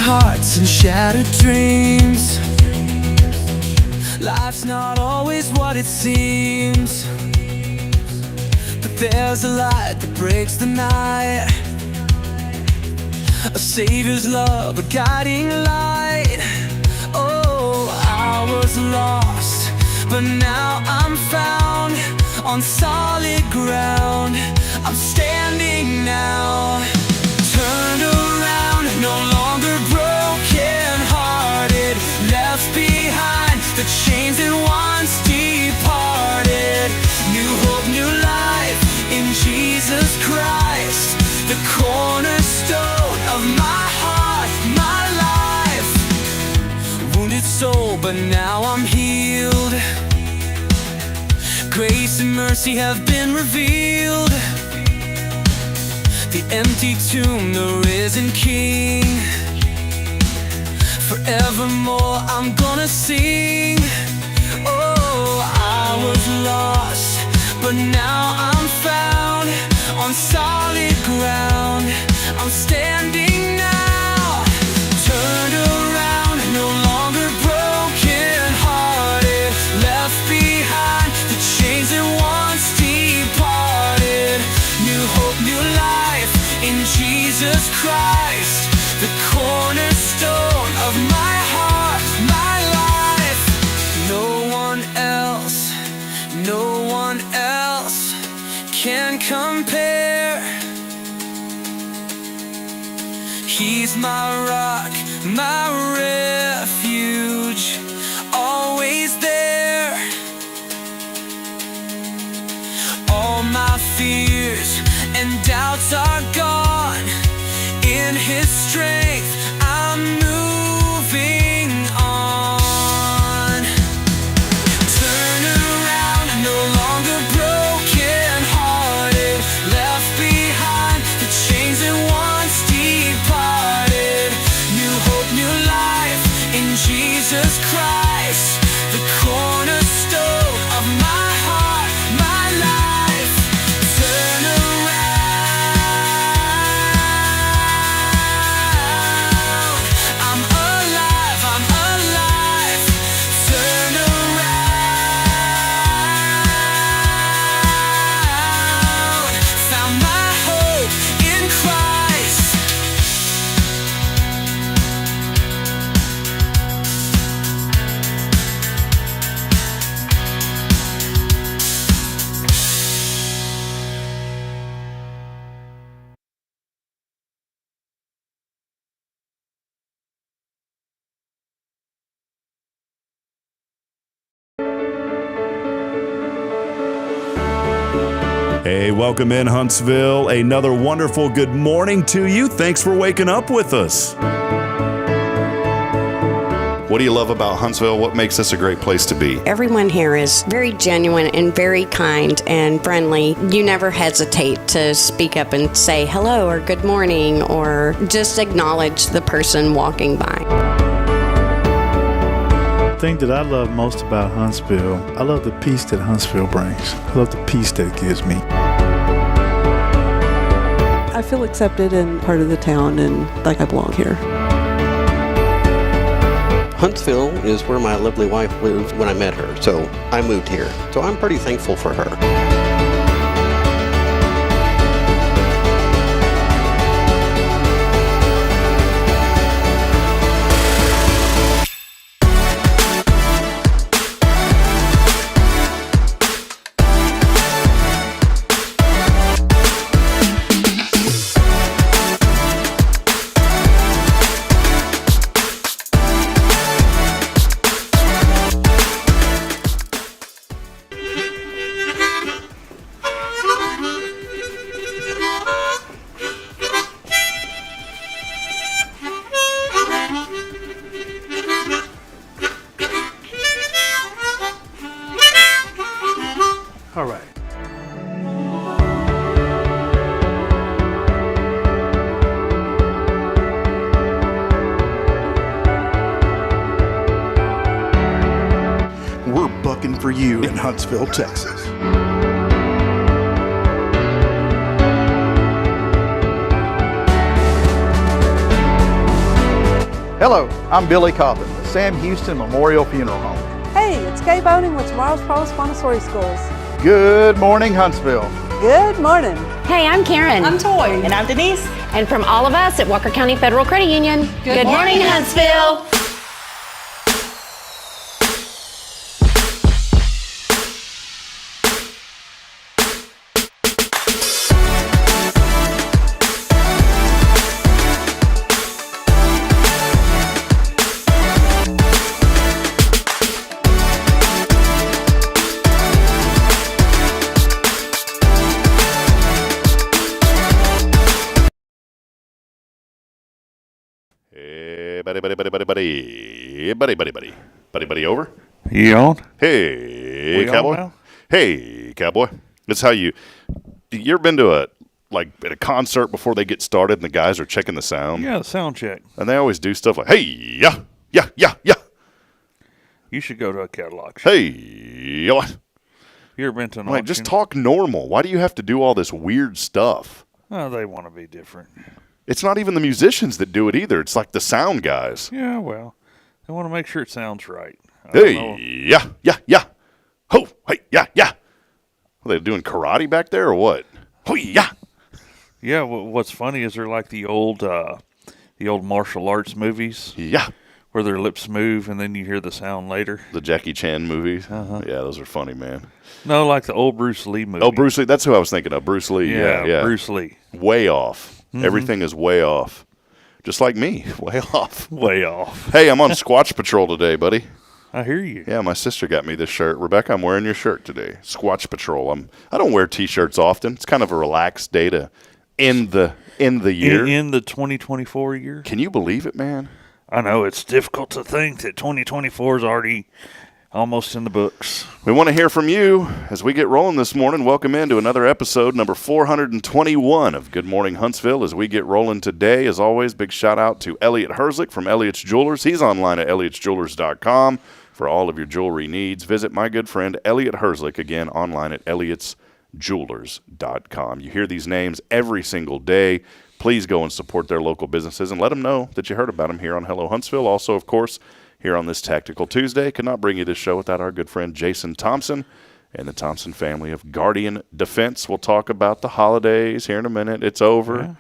hearts and shattered dreams. Life's not always what it seems, but there's a light that breaks the night, a savior's love, a guiding light. Oh, I was lost, but now I'm found on solid ground. I'm standing now, turned around, no longer broken-hearted, left behind the chains that once departed. New hope, new life in Jesus Christ, the cornerstone of my heart, my life. Wounded soul, but now I'm healed. Grace and mercy have been revealed. The empty tomb, the risen King. Forevermore I'm gonna sing. Oh, I was lost, but now I'm found on solid ground. I'm standing now, turned around, no longer broken-hearted, left behind the chains that once departed. New hope, new life in Jesus Christ, the cornerstone of my heart, my life. No one else can compare. He's my rock, my refuge, always there. All my fears and doubts are gone. In His strength I'm moving on. Turn around, no longer broken-hearted, left behind the chains that once departed. New hope, new life in Jesus Christ, the cornerstone of my heart, my life. Turn around, I'm alive, I'm alive. Turn around, found my hope in Christ. Hey, welcome in Huntsville. Another wonderful good morning to you. Thanks for waking up with us. What do you love about Huntsville? What makes this a great place to be? Everyone here is very genuine and very kind and friendly. You never hesitate to speak up and say hello or good morning or just acknowledge the person walking by. The thing that I love most about Huntsville, I love the peace that Huntsville brings. I love the peace that it gives me. I feel accepted and part of the town and like I belong here. Huntsville is where my lovely wife lived when I met her, so I moved here. So I'm pretty thankful for her. All right. We're bucking for you in Huntsville, Texas. Hello, I'm Billy Cobbin with Sam Houston Memorial Funeral Home. Hey, it's Kay Boning with Tomorrow's Pros Montessori Schools. Good morning, Huntsville. Good morning. Hey, I'm Karen. I'm Toy. And I'm Denise. And from all of us at Walker County Federal Credit Union, good morning, Huntsville. Hey, buddy, over. You on? Hey, We on cowboy. now? Hey, cowboy. That's how you ever been to at a concert before they get started and the guys are checking the sound? Yeah, the sound check. And they always do stuff like, hey, yeah, yeah, yeah, yeah. You should go to a catalog show. Hey, what? You ever been to an Like, auction? just talk normal. Why do you have to do all this weird stuff? Oh, they want to be different. It's not even the musicians that do it either. It's like the sound guys. Yeah, well, they want to make sure it sounds right. I don't know. Hey, yeah, yeah, yeah. Ho, hey, yeah, yeah. Are they doing karate back there or what? Oh, yeah. Yeah, what's funny is they're like the old martial arts movies. Yeah. Where their lips move and then you hear the sound later. The Jackie Chan movies. Uh-huh. Yeah, those are funny, man. No, like the old Bruce Lee movie. Oh, Bruce Lee. That's who I was thinking of. Bruce Lee. Yeah. Bruce Lee. Way off. Mm-hmm. Everything is way off. Just like me. Way off. Way off. Hey, I'm on Squatch Patrol today, buddy. I hear you. Yeah, my sister got me this shirt. Rebecca, I'm wearing your shirt today. Squatch Patrol. I don't wear T-shirts often. It's kind of a relaxed day to end the year. In the 2024 year. Can you believe it, man? I know it's difficult to think that 2024 is already almost in the books. We want to hear from you as we get rolling this morning. Welcome into another episode, number 421 of Good Morning Huntsville. As we get rolling today, as always, big shout out to Elliot Herzlich from Elliot's Jewelers. He's online at elliotsjewelers.com for all of your jewelry needs. Visit my good friend Elliot Herzlich, again, online at elliotsjewelers.com. You hear these names every single day. Please go and support their local businesses and let them know that you heard about them here on Hello Huntsville. Also, of course, here on this Tactical Tuesday, could not bring you this show without our good friend Jason Thompson and the Thompson family of Guardian Defense. We'll talk about the holidays here in a minute. It's over. Yeah.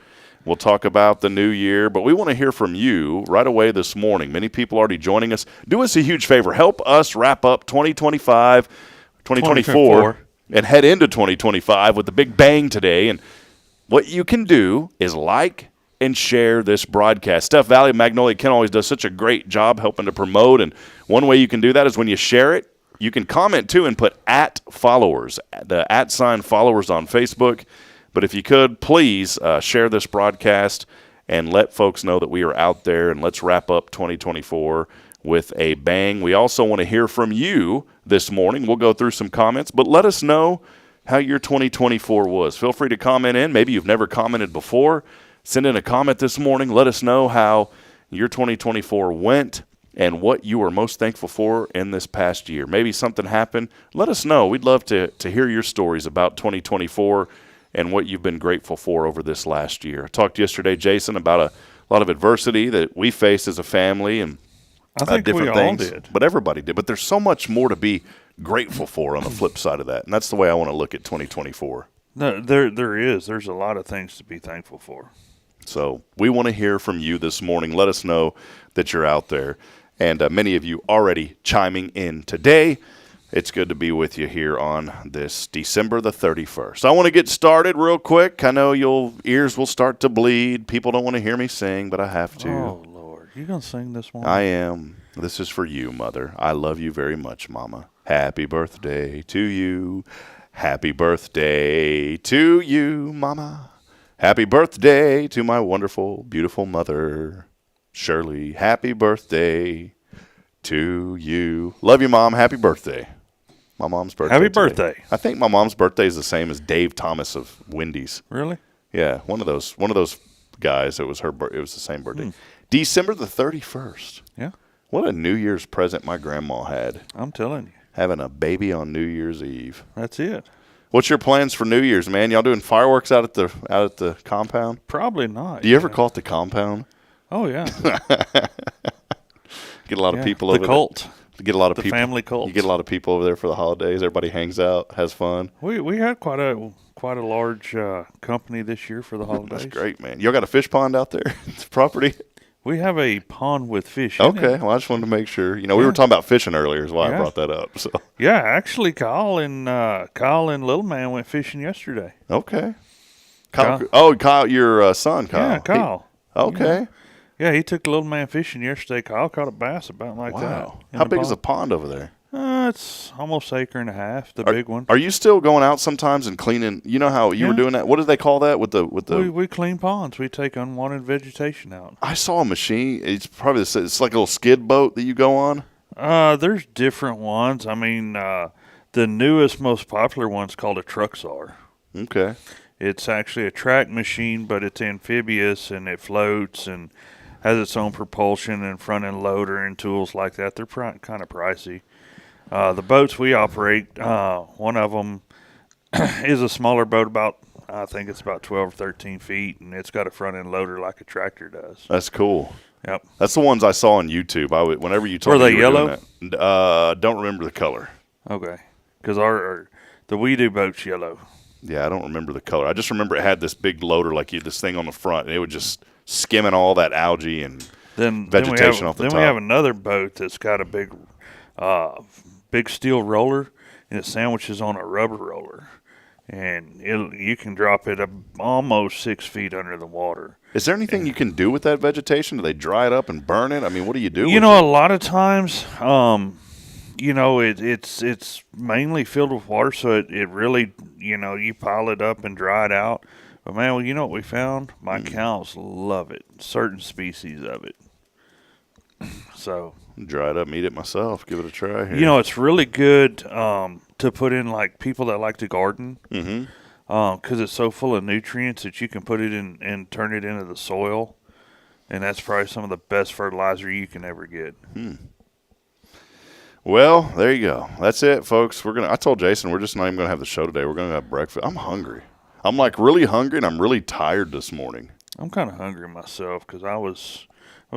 We'll talk about the new year, but we want to hear from you right away this morning. Many people already joining us. Do us a huge favor. Help us wrap up 2024, and head into 2025 with the big bang today. And what you can do is like and share this broadcast. Steph Valley of Magnolia Ken always does such a great job helping to promote, and one way you can do that is when you share it, you can comment too and put @followers, the @followers on Facebook. But if you could, please share this broadcast and let folks know that we are out there, and let's wrap up 2024 with a bang. We also want to hear from you this morning. We'll go through some comments, but let us know how your 2024 was. Feel free to comment in. Maybe you've never commented before. Send in a comment this morning. Let us know how your 2024 went and what you are most thankful for in this past year. Maybe something happened. Let us know. We'd love to hear your stories about 2024 and what you've been grateful for over this last year. I talked yesterday, Jason, about a lot of adversity that we faced as a family and I think different we all things. did. But everybody did. But there's so much more to be grateful for on the flip side of that. And that's the way I want to look at 2024. No, there is. There's a lot of things to be thankful for. So we want to hear from you this morning. Let us know that you're out there. And many of you already chiming in today. It's good to be with you here on this December the 31st. I want to get started real quick. I know your ears will start to bleed. People don't want to hear me sing, but I have to. Oh, Lord. You going to sing this one? I am. This is for you, Mother. I love you very much, Mama. Happy birthday to you. Happy birthday to you, Mama. Happy birthday to my wonderful, beautiful mother, Shirley. Happy birthday to you. Love you, Mom. Happy birthday. My mom's birthday. Happy today. birthday. I think my mom's birthday is the same as Dave Thomas of Wendy's. Really? Yeah, one of those guys. It was the same birthday. December the 31st. Yeah. What a New Year's present my grandma had. I'm telling you. Having a baby on New Year's Eve. That's it. What's your plans for New Year's, man? Y'all doing fireworks out at the compound? Probably not. Do you ever call it the compound? Oh, yeah. Get a lot of people the over cult. there. Get a lot of The people. family cult. You get a lot of people over there for the holidays. Everybody hangs out, has fun. We had quite a large company this year for the holidays. That's great, man. Y'all got a fish pond out there? It's property. We have a pond with fish in Okay, it. well, I just wanted to make sure. We were talking about fishing earlier, is why I brought that up. So Yeah, actually, Kyle and Little Man went fishing yesterday. okay. Kyle, your son, Kyle. Yeah, Kyle. Okay. Yeah, he took the Little Man fishing yesterday. Kyle caught a bass about like that. Wow. How big is the pond over there? It's almost an acre and a half, the big one. Are you still going out sometimes and cleaning? You know how you were doing that? What did they call that with the? We clean ponds. We take unwanted vegetation out. I saw a machine. It's probably it's like a little skid boat that you go on. There's different ones. I mean, the newest, most popular one's called a Truxar. Okay. It's actually a track machine, but it's amphibious and it floats and has its own propulsion and front end loader and tools like that. They're kind of pricey. The boats we operate, one of them is a smaller boat, I think it's about 12 or 13 feet, and it's got a front end loader like a tractor does. That's cool. Yep. That's the ones I saw on YouTube. Whenever you told Were me they you were yellow? doing that, don't remember the color. Okay. Because the We Do boat's yellow. Yeah, I don't remember the color. I just remember it had this big loader, like you had this thing on the front, and it would just skimming all that algae and vegetation off the top. Then we have another boat that's got a big steel roller, and it sandwiches on a rubber roller, and you can drop it almost 6 feet under the water. Is there anything you can do with that vegetation? Do they dry it up and burn it? I mean, what do you do? A lot of times, it's mainly filled with water, so it really, you pile it up and dry it out. But man, you know what we found? My cows love it. Certain species of it. So dry it up and eat it myself. Give it a try here. It's really good to put in like people that like to garden. Because it's so full of nutrients that you can put it in and turn it into the soil, and that's probably some of the best fertilizer you can ever get. Well, there you go. That's it, folks. I told Jason we're just not even going to have the show today. We're going to have breakfast. I'm hungry. I'm like really hungry, and I'm really tired this morning. I'm kind of hungry myself because I was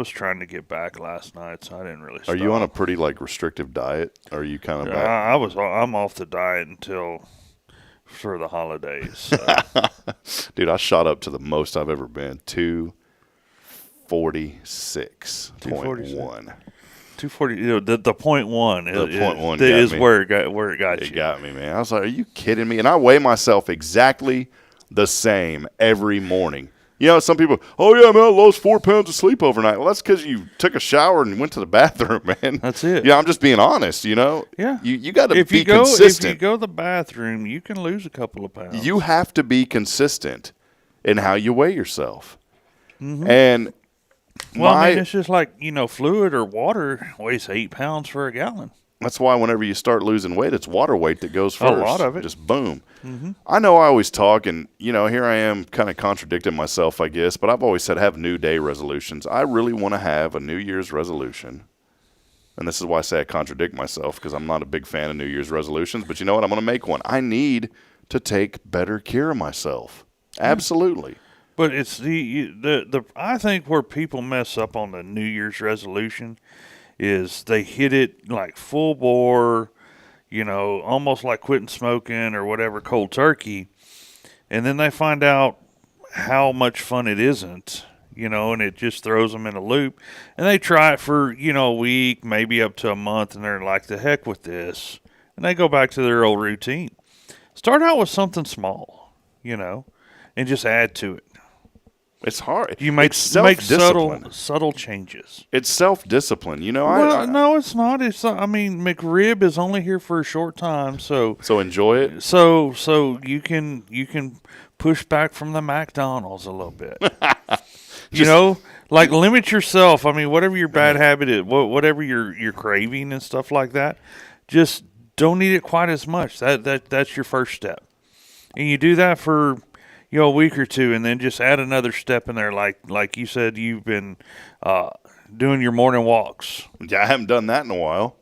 trying to get back last night, so I didn't really stop. Are you on a pretty restrictive diet? Or are you kind of back? I'm off the diet until for the holidays. So. Dude, I shot up to the most I've ever been, 246.1. 240. The point one. Is where it got you. It got me, man. I was like, "Are you kidding me?" And I weigh myself exactly the same every morning. Some people, oh yeah, man, I lost 4 pounds of sleep overnight. Well, that's because you took a shower and went to the bathroom, man. That's it. Yeah, I'm just being honest. Yeah, you got to be consistent. If you go to the bathroom, you can lose a couple of pounds. You have to be consistent in how you weigh yourself, Mm-hmm. and. It's just like, fluid or water weighs 8 pounds for a gallon. That's why whenever you start losing weight, it's water weight that goes first. A lot of it. Just boom. Mm-hmm. I know I always talk, and, here I am kind of contradicting myself, I guess, but I've always said have New Day resolutions. I really want to have a New Year's resolution. And this is why I say I contradict myself, because I'm not a big fan of New Year's resolutions. But you know what? I'm going to make one. I need to take better care of myself. Absolutely. But it's the I think where people mess up on the New Year's resolution is they hit it like full bore, almost like quitting smoking or whatever, cold turkey, and then they find out how much fun it isn't, and it just throws them in a loop, and they try it for a week, maybe up to a month, and they're like, the heck with this, and they go back to their old routine. Start out with something small, and just add to it. It's hard. You make subtle changes. It's self-discipline. No, it's not. McRib is only here for a short time, so enjoy it. So you can push back from the McDonald's a little bit. Limit yourself. Whatever your bad habit is, whatever you're craving and stuff like that, just don't eat it quite as much. That's your first step, and you do that for a week or two, and then just add another step in there. Like you said, you've been doing your morning walks. Yeah, I haven't done that in a while.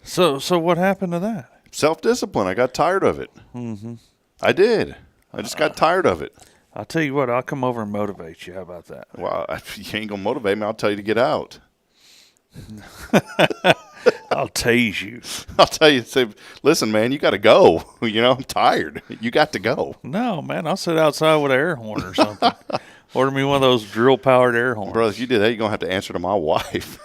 So what happened to that? Self-discipline. I got tired of it. Mm-hmm. I did. I just got tired of it. I'll tell you what, I'll come over and motivate you. How about that? Well, if you ain't going to motivate me, I'll tell you to get out. I'll tase you. I'll tell you, say, listen, man, you got to go. I'm tired. You got to go. No, man, I'll sit outside with an air horn or something. Order me one of those drill-powered air horns. Brother, if you did that, you're going to have to answer to my wife.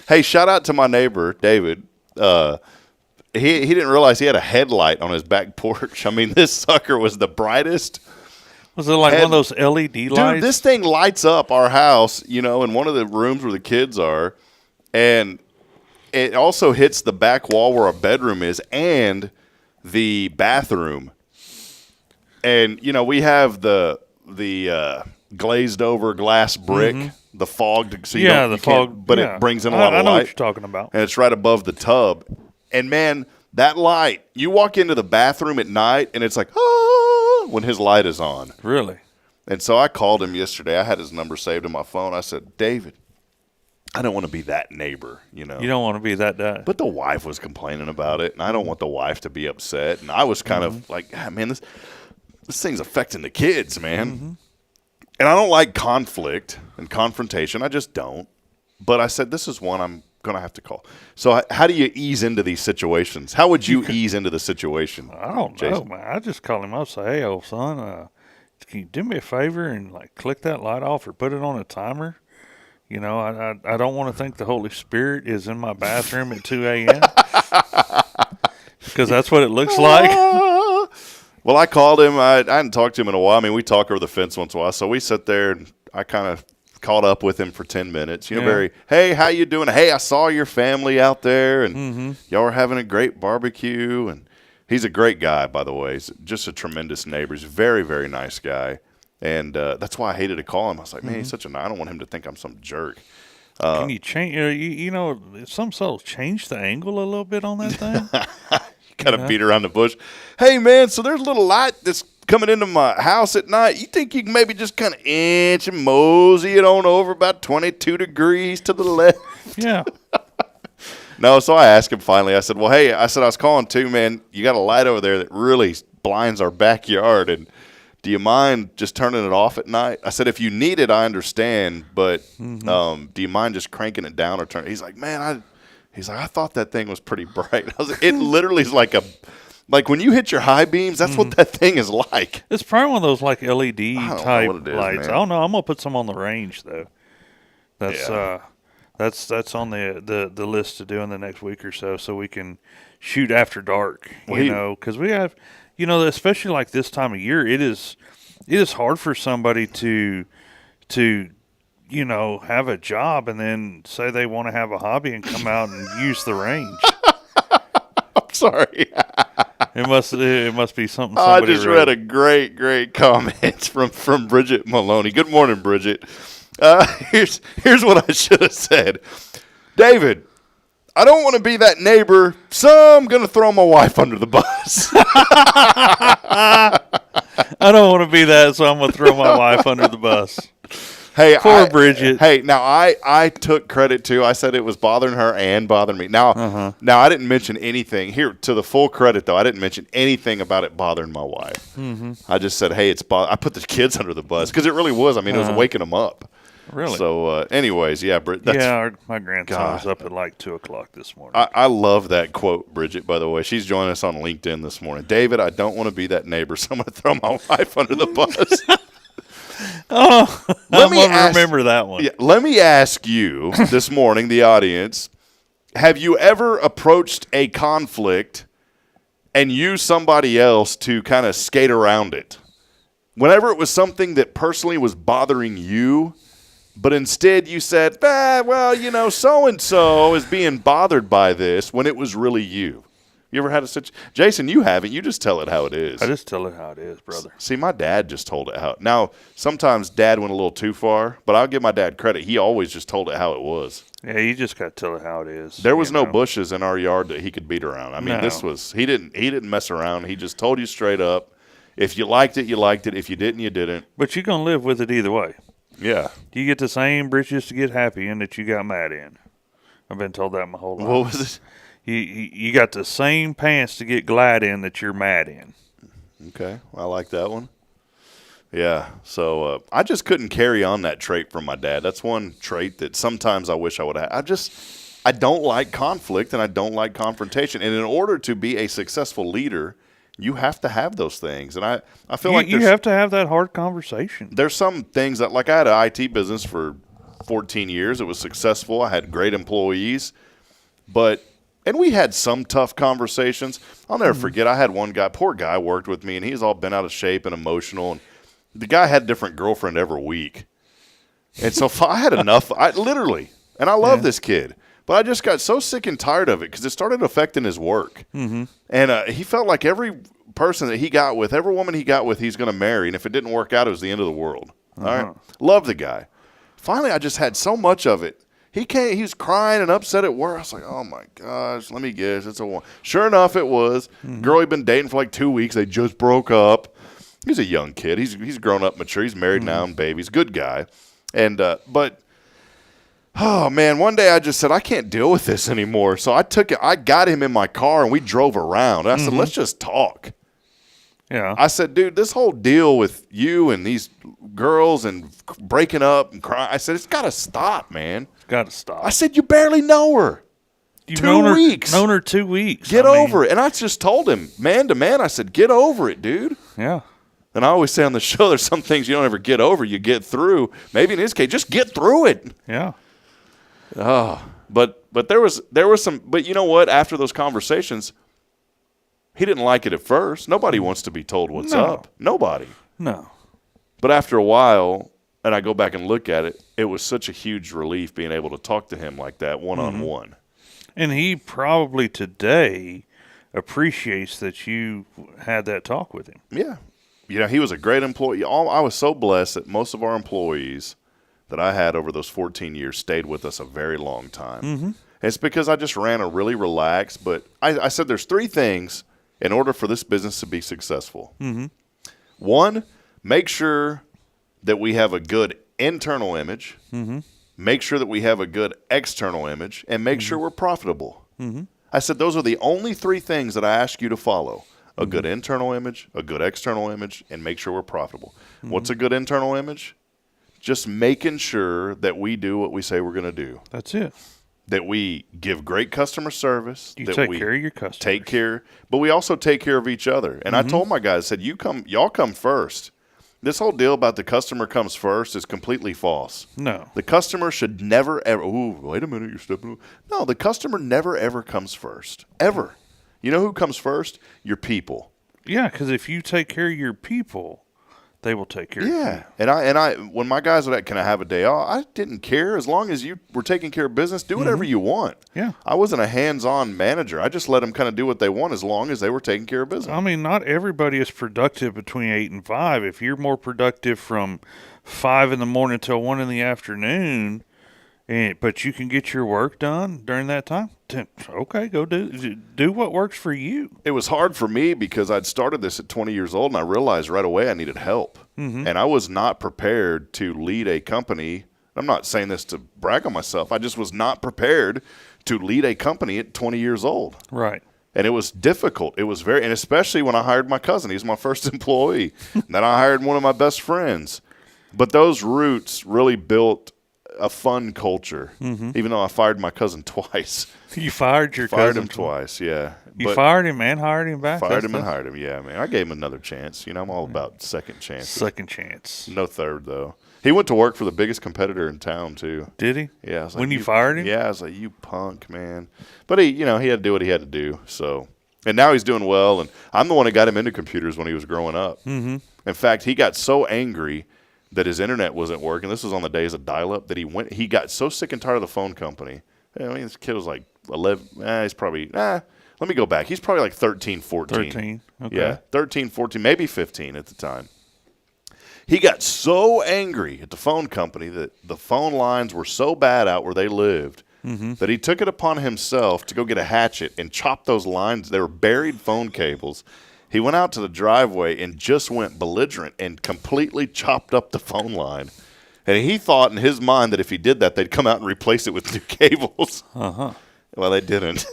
Hey, shout out to my neighbor, David. He didn't realize he had a headlight on his back porch. I mean, this sucker was the brightest. Was it like one of those LED lights? Dude, this thing lights up our house, in one of the rooms where the kids are. And it also hits the back wall where our bedroom is and the bathroom. And, we have the glazed over glass brick, the fogged, so it brings in a lot of light. I know what you're talking about. And it's right above the tub. And man, that light, you walk into the bathroom at night and it's like, when his light is on. Really? And so I called him yesterday. I had his number saved in my phone. I said, David, I don't want to be that neighbor, You don't want to be that guy. But the wife was complaining about it, and I don't want the wife to be upset. And I was kind of like, man, this thing's affecting the kids, man. And I don't like conflict and confrontation. I just don't. But I said, this is one I'm going to have to call. So how do you ease into these situations? How would you ease into the situation? I don't know, man. I just call him up and say, hey, old son, can you do me a favor and click that light off or put it on a timer? I don't want to think the Holy Spirit is in my bathroom at 2 a.m. because that's what it looks like. Well, I called him. I hadn't talked to him in a while. I mean, we talk over the fence once in a while. So we sit there, and I kind of caught up with him for 10 minutes. Hey, how you doing? Hey, I saw your family out there, and y'all were having a great barbecue. And he's a great guy, by the way. He's just a tremendous neighbor. He's a very, very nice guy. And that's why I hated to call him. I was like, man, he's such I don't want him to think I'm some jerk. Can you change, some souls change the angle a little bit on that thing? Kind of beat around the bush. Hey, man, so there's a little light that's coming into my house at night. You think you can maybe just kind of inch and mosey it on over about 22 degrees to the left? Yeah. No, so I asked him finally. I said, well, hey, I was calling too, man. You got a light over there that really blinds our backyard, and do you mind just turning it off at night? I said, if you need it, I understand, but do you mind just cranking it down or turning? He's like, man, I thought that thing was pretty bright. I was like, it literally is like when you hit your high beams, that's what that thing is like. It's probably one of those LED type lights. Man. I don't know. I'm gonna put some on the range though. That's on the list to do in the next week or so we can shoot after dark. Because we have. Especially like this time of year, it is hard for somebody to have a job and then say they want to have a hobby and come out and use the range. I'm sorry. It must be something. I just read a great comment from Bridget Maloney. Good morning, Bridget. Here's what I should have said, David. I don't want to be that neighbor, so I'm going to throw my wife under the bus. I don't want to be that, so I'm going to throw my wife under the bus. Hey, poor Bridget. Hey, now I took credit too. I said it was bothering her and bothering me. Now, now I didn't mention anything here. To the full credit though, I didn't mention anything about it bothering my wife. I just said, hey, I put the kids under the bus because it really was. I mean, it was waking them up. Really? So, anyways, yeah, my grandson was up at like 2:00 this morning. I love that quote, Bridget, by the way. She's joining us on LinkedIn this morning. David, I don't want to be that neighbor, so I'm going to throw my wife under the bus. Remember that one. Yeah, let me ask you this morning, the audience, have you ever approached a conflict and used somebody else to kind of skate around it? Whenever it was something that personally was bothering you, but instead you said, so-and-so is being bothered by this when it was really you. You ever had a situation? Jason, you haven't. You just tell it how it is. I just tell it how it is, brother. See, my dad just told it how. Now, sometimes Dad went a little too far, but I'll give my dad credit. He always just told it how it was. Yeah, you just got to tell it how it is. There was no bushes in our yard that he could beat around. I mean, he didn't mess around. He just told you straight up. If you liked it, you liked it. If you didn't, you didn't. But you're going to live with it either way. Yeah. You get the same britches to get happy in that you got mad in. I've been told that my whole life. What was it? You got the same pants to get glad in that you're mad in. Okay. Well, I like that one. Yeah. So I just couldn't carry on that trait from my dad. That's one trait that sometimes I wish I would have. I don't like conflict and I don't like confrontation. And in order to be a successful leader, you have to have those things. And I feel like you have to have that hard conversation. There's some things that, like I had an IT business for 14 years. It was successful. I had great employees. And we had some tough conversations. I'll never forget, I had one guy, poor guy, worked with me, and he's all bent out of shape and emotional. And the guy had a different girlfriend every week. And so I had enough, literally, and I love this kid. But I just got so sick and tired of it because it started affecting his work. Mm-hmm. And he felt like every person that he got with, every woman he got with, he's going to marry. And if it didn't work out, it was the end of the world. All right? Love the guy. Finally, I just had so much of it. He was crying and upset at work. I was like, oh, my gosh, let me guess. It's a one. Sure enough, it was. Girl he'd been dating for like 2 weeks. They just broke up. He's a young kid. He's grown up, mature. He's married now and babies. Good guy. And but oh, man, one day I just said, I can't deal with this anymore. So I got him in my car, and we drove around. I said, let's just talk. Yeah. I said, dude, this whole deal with you and these girls and breaking up and crying, I said, it's got to stop, man. It's got to stop. I said, you barely know her. You've 2 weeks. Known her 2 weeks. Get over it. And I just told him, man to man, I said, get over it, dude. Yeah. And I always say on the show, there's some things you don't ever get over, you get through. Maybe in his case, just get through it. Yeah. Oh, but there was some. But you know what? After those conversations, he didn't like it at first. Nobody wants to be told what's up. Nobody. No. But after a while, and I go back and look at it, it was such a huge relief being able to talk to him like that one-on-one. And he probably today appreciates that you had that talk with him. Yeah. You know, he was a great employee. I was so blessed that most of our employees that I had over those 14 years stayed with us a very long time. Mm-hmm. It's because I just ran a really relaxed, but I said there's 3 things in order for this business to be successful. Mm-hmm. 1, make sure that we have a good internal image, make sure that we have a good external image, and make sure we're profitable. Mm-hmm. I said those are the only 3 things that I ask you to follow. A good internal image, a good external image, and make sure we're profitable. Mm-hmm. What's a good internal image? Just making sure that we do what we say we're going to do. That's it. That we give great customer service. You that take we care of your customers. Take care, but we also take care of each other. And I told my guys, I said, y'all come first. This whole deal about the customer comes first is completely false. No. The customer should never ever, wait a minute, you're stepping. No, the customer never ever comes first. Ever. You know who comes first? Your people. Yeah, because if you take care of your people, they will take care of you. Yeah, and I when my guys were like, can I have a day off? I didn't care as long as you were taking care of business. Do whatever you want. Yeah, I wasn't a hands-on manager. I just let them kind of do what they want as long as they were taking care of business. I mean, not everybody is productive between 8 and 5. If you're more productive from 5 in the morning till 1 in the afternoon, but you can get your work done during that time, okay, go do what works for you. It was hard for me because I'd started this at 20 years old, and I realized right away I needed help. Mm-hmm. And I was not prepared to lead a company. I'm not saying this to brag on myself. I just was not prepared to lead a company at 20 years old. Right. And it was difficult. It was and especially when I hired my cousin. He was my first employee. Then I hired one of my best friends. But those roots really built a fun culture, even though I fired my cousin twice. You fired your cousin? Fired him twice, yeah. You fired him and hired him back? Fired him and hired him, yeah, man. I gave him another chance. You know, I'm all about second chances. Second chance. No third, though. He went to work for the biggest competitor in town, too. Did he? Yeah. I was when you fired him? Yeah, I was like, you punk, man. But he had to do what he had to do, so. And now he's doing well, and I'm the one that got him into computers when he was growing up. Mm-hmm. In fact, he got so angry that his internet wasn't working. This was on the days of dial-up that he got so sick and tired of the phone company. I mean, this kid was like 11. He's probably, let me go back. He's probably like 13, 14. 13, okay. Yeah, 13, 14, maybe 15 at the time. He got so angry at the phone company that the phone lines were so bad out where they lived that he took it upon himself to go get a hatchet and chop those lines. They were buried phone cables. He went out to the driveway and just went belligerent and completely chopped up the phone line. And he thought in his mind that if he did that, they'd come out and replace it with new cables. Uh-huh. Well, they didn't.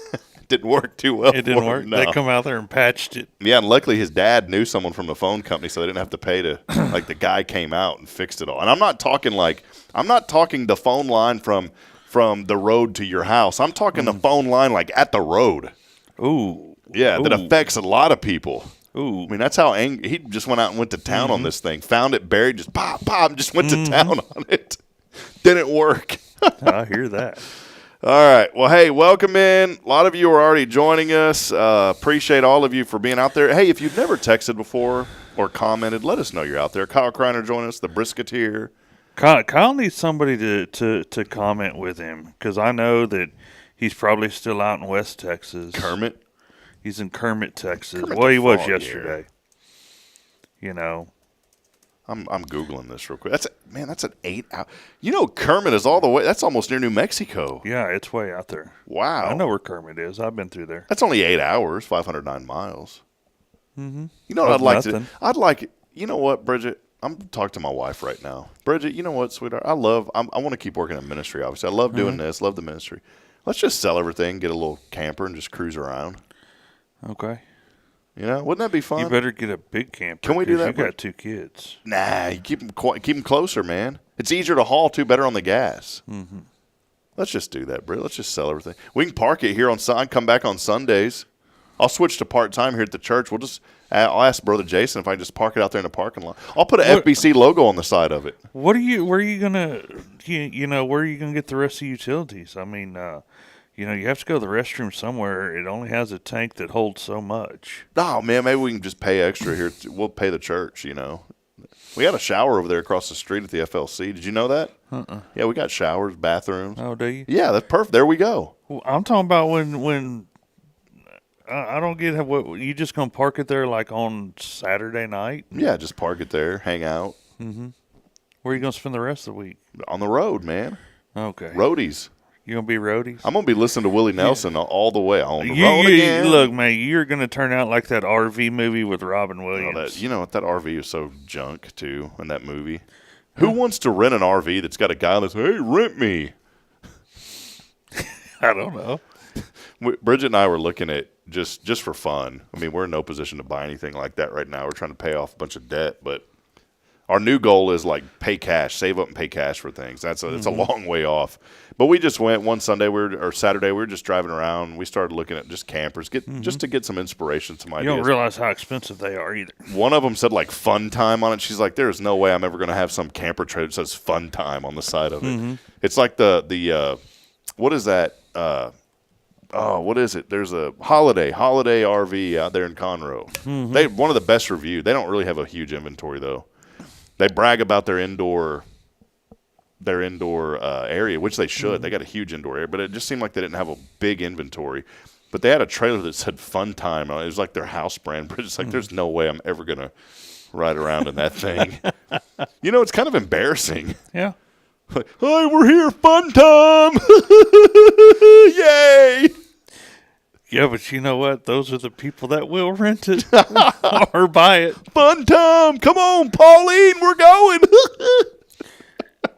didn't work too well. It didn't for work. him, They no. come out there and patched it. Yeah, and luckily his dad knew someone from the phone company, so they didn't have to pay to. Like the guy came out and fixed it all. And I'm not talking the phone line from the road to your house. I'm talking the phone line like at the road. Ooh. Yeah, that affects a lot of people. Ooh. I mean, that's how angry he just went out and went to town on this thing. Found it buried, just pop, and just went to town on it. Didn't work. I hear that. All right. Well, hey, welcome in. A lot of you are already joining us. Appreciate all of you for being out there. Hey, if you've never texted before or commented, let us know you're out there. Kyle Kreiner joining us, the Brisketeer. Kyle needs somebody to comment with him because I know that he's probably still out in West Texas. Kermit. He's in Kermit, Texas. Kermit Well, he the was Frog, yesterday. You know. I'm Googling this real quick. That's an 8 hour. You know, Kermit is all the way. That's almost near New Mexico. Yeah, it's way out there. Wow. I know where Kermit is. I've been through there. That's only 8 hours, 509 miles. Mm-hmm. You know what That's I'd like. You know what, Bridget? I'm talking to my wife right now. Bridget, you know what, sweetheart? I want to keep working in ministry, obviously. I love doing this, love the ministry. Let's just sell everything, get a little camper, and just cruise around. Okay. You know, wouldn't that be fun? You better get a big camper. Can we do that, You Bridget? got 2 kids. Nah, you keep them closer, man. It's easier to haul, too, better on the gas. Mm-hmm. Let's just do that, Bridget. Let's just sell everything. We can park it here on Sunday, come back on Sundays. I'll switch to part-time here at the church. I'll ask Brother Jason if I can just park it out there in the parking lot. I'll put an FBC logo on the side of it. Where are you gonna get the rest of the utilities? I mean, you have to go to the restroom somewhere. It only has a tank that holds so much. Oh, man, maybe we can just pay extra here. We'll pay the church, We had a shower over there across the street at the FLC. Did you know that? Yeah, we got showers, bathrooms. Oh, do you? Yeah, that's perfect. There we go. Well, I'm talking about when I don't get what you just gonna park it there like on Saturday night. Yeah, just park it there, hang out. Mm-hmm. Where are you gonna spend the rest of the week? On the road, man. Okay. Roadies. You gonna be roadies? I'm gonna be listening to Willie Nelson all the way on the road again. Look, man, you're gonna turn out like that RV movie with Robin Williams. That RV is so junk too in that movie. Who wants to rent an RV that's got a guy that's, hey, rent me? I don't know. Bridget and I were looking at just for fun. I mean, we're in no position to buy anything like that right now. We're trying to pay off a bunch of debt, but our new goal is like pay cash, save up and pay cash for things. It's a long way off. But we just went one Saturday. We were just driving around. We started looking at just campers, just to get some inspiration, some ideas. You don't realize how expensive they are either. One of them said like fun time on it. She's like, there's no way I'm ever going to have some camper trailer that says fun time on the side of it. Mm-hmm. It's like the what is that? What is it? There's a holiday RV out there in Conroe. Mm-hmm. They one of the best reviewed. They don't really have a huge inventory though. They brag about their indoor area, which they should. Mm-hmm. They got a huge indoor area, but it just seemed like they didn't have a big inventory. But they had a trailer that said Fun Time. It was like their house brand. But it's like, there's no way I'm ever going to ride around in that thing. It's kind of embarrassing. Yeah. Like, hey, we're here, fun time. Yay. Yeah, but you know what? Those are the people that will rent it or buy it. Fun time. Come on, Pauline, we're going.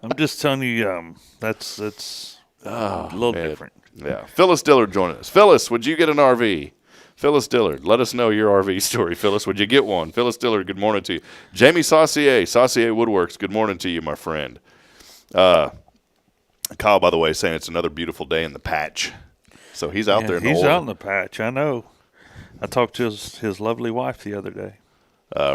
I'm just telling you, that's a little different. Yeah. Phyllis Dillard joining us. Phyllis, would you get an RV? Phyllis Dillard, let us know your RV story. Phyllis, would you get one? Phyllis Dillard, good morning to you. Jamie Saucier Woodworks, good morning to you, my friend. Kyle, by the way, is saying it's another beautiful day in the patch. So he's out there. He's out in the patch. I know. I talked to his lovely wife the other day.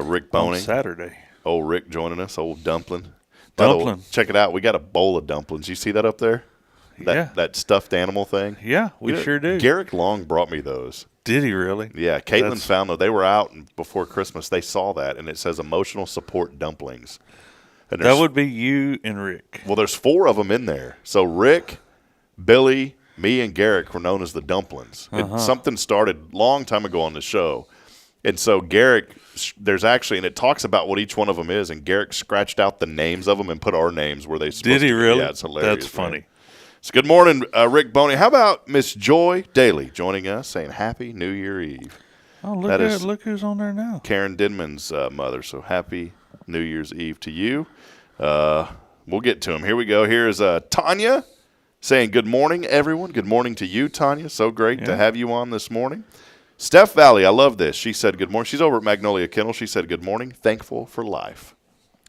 Rick Boning. On Saturday. Old Rick joining us. Old Dumpling. Dumpling. Check it out. We got a bowl of dumplings. You see that up there? That stuffed animal thing? Yeah, we sure do. Garrick Long brought me those. Did he really? Yeah. Caitlin found those. They were out before Christmas. They saw that, and it says emotional support dumplings. And that would be you and Rick. Well, there's 4 of them in there. So Rick, Billy, me, and Garrick were known as the Dumplings. Something started long time ago on the show. And so Garrick, there's actually, and it talks about what each one of them is, and Garrick scratched out the names of them and put our names where they supposed to be. Did he really? Yeah, it's hilarious. That's funny. So good morning, Rick Boney. How about Miss Joy Daly joining us, saying Happy New Year Eve? Oh, look who's on there now. Karen Denman's mother. So Happy New Year's Eve to you. We'll get to him. Here we go. Here is Tanya. saying good morning, everyone. Good morning to you, Tanya. So great to have you on this morning. Steph Valley, I love this. She said good morning. She's over at Magnolia Kennel. She said good morning. Thankful for life.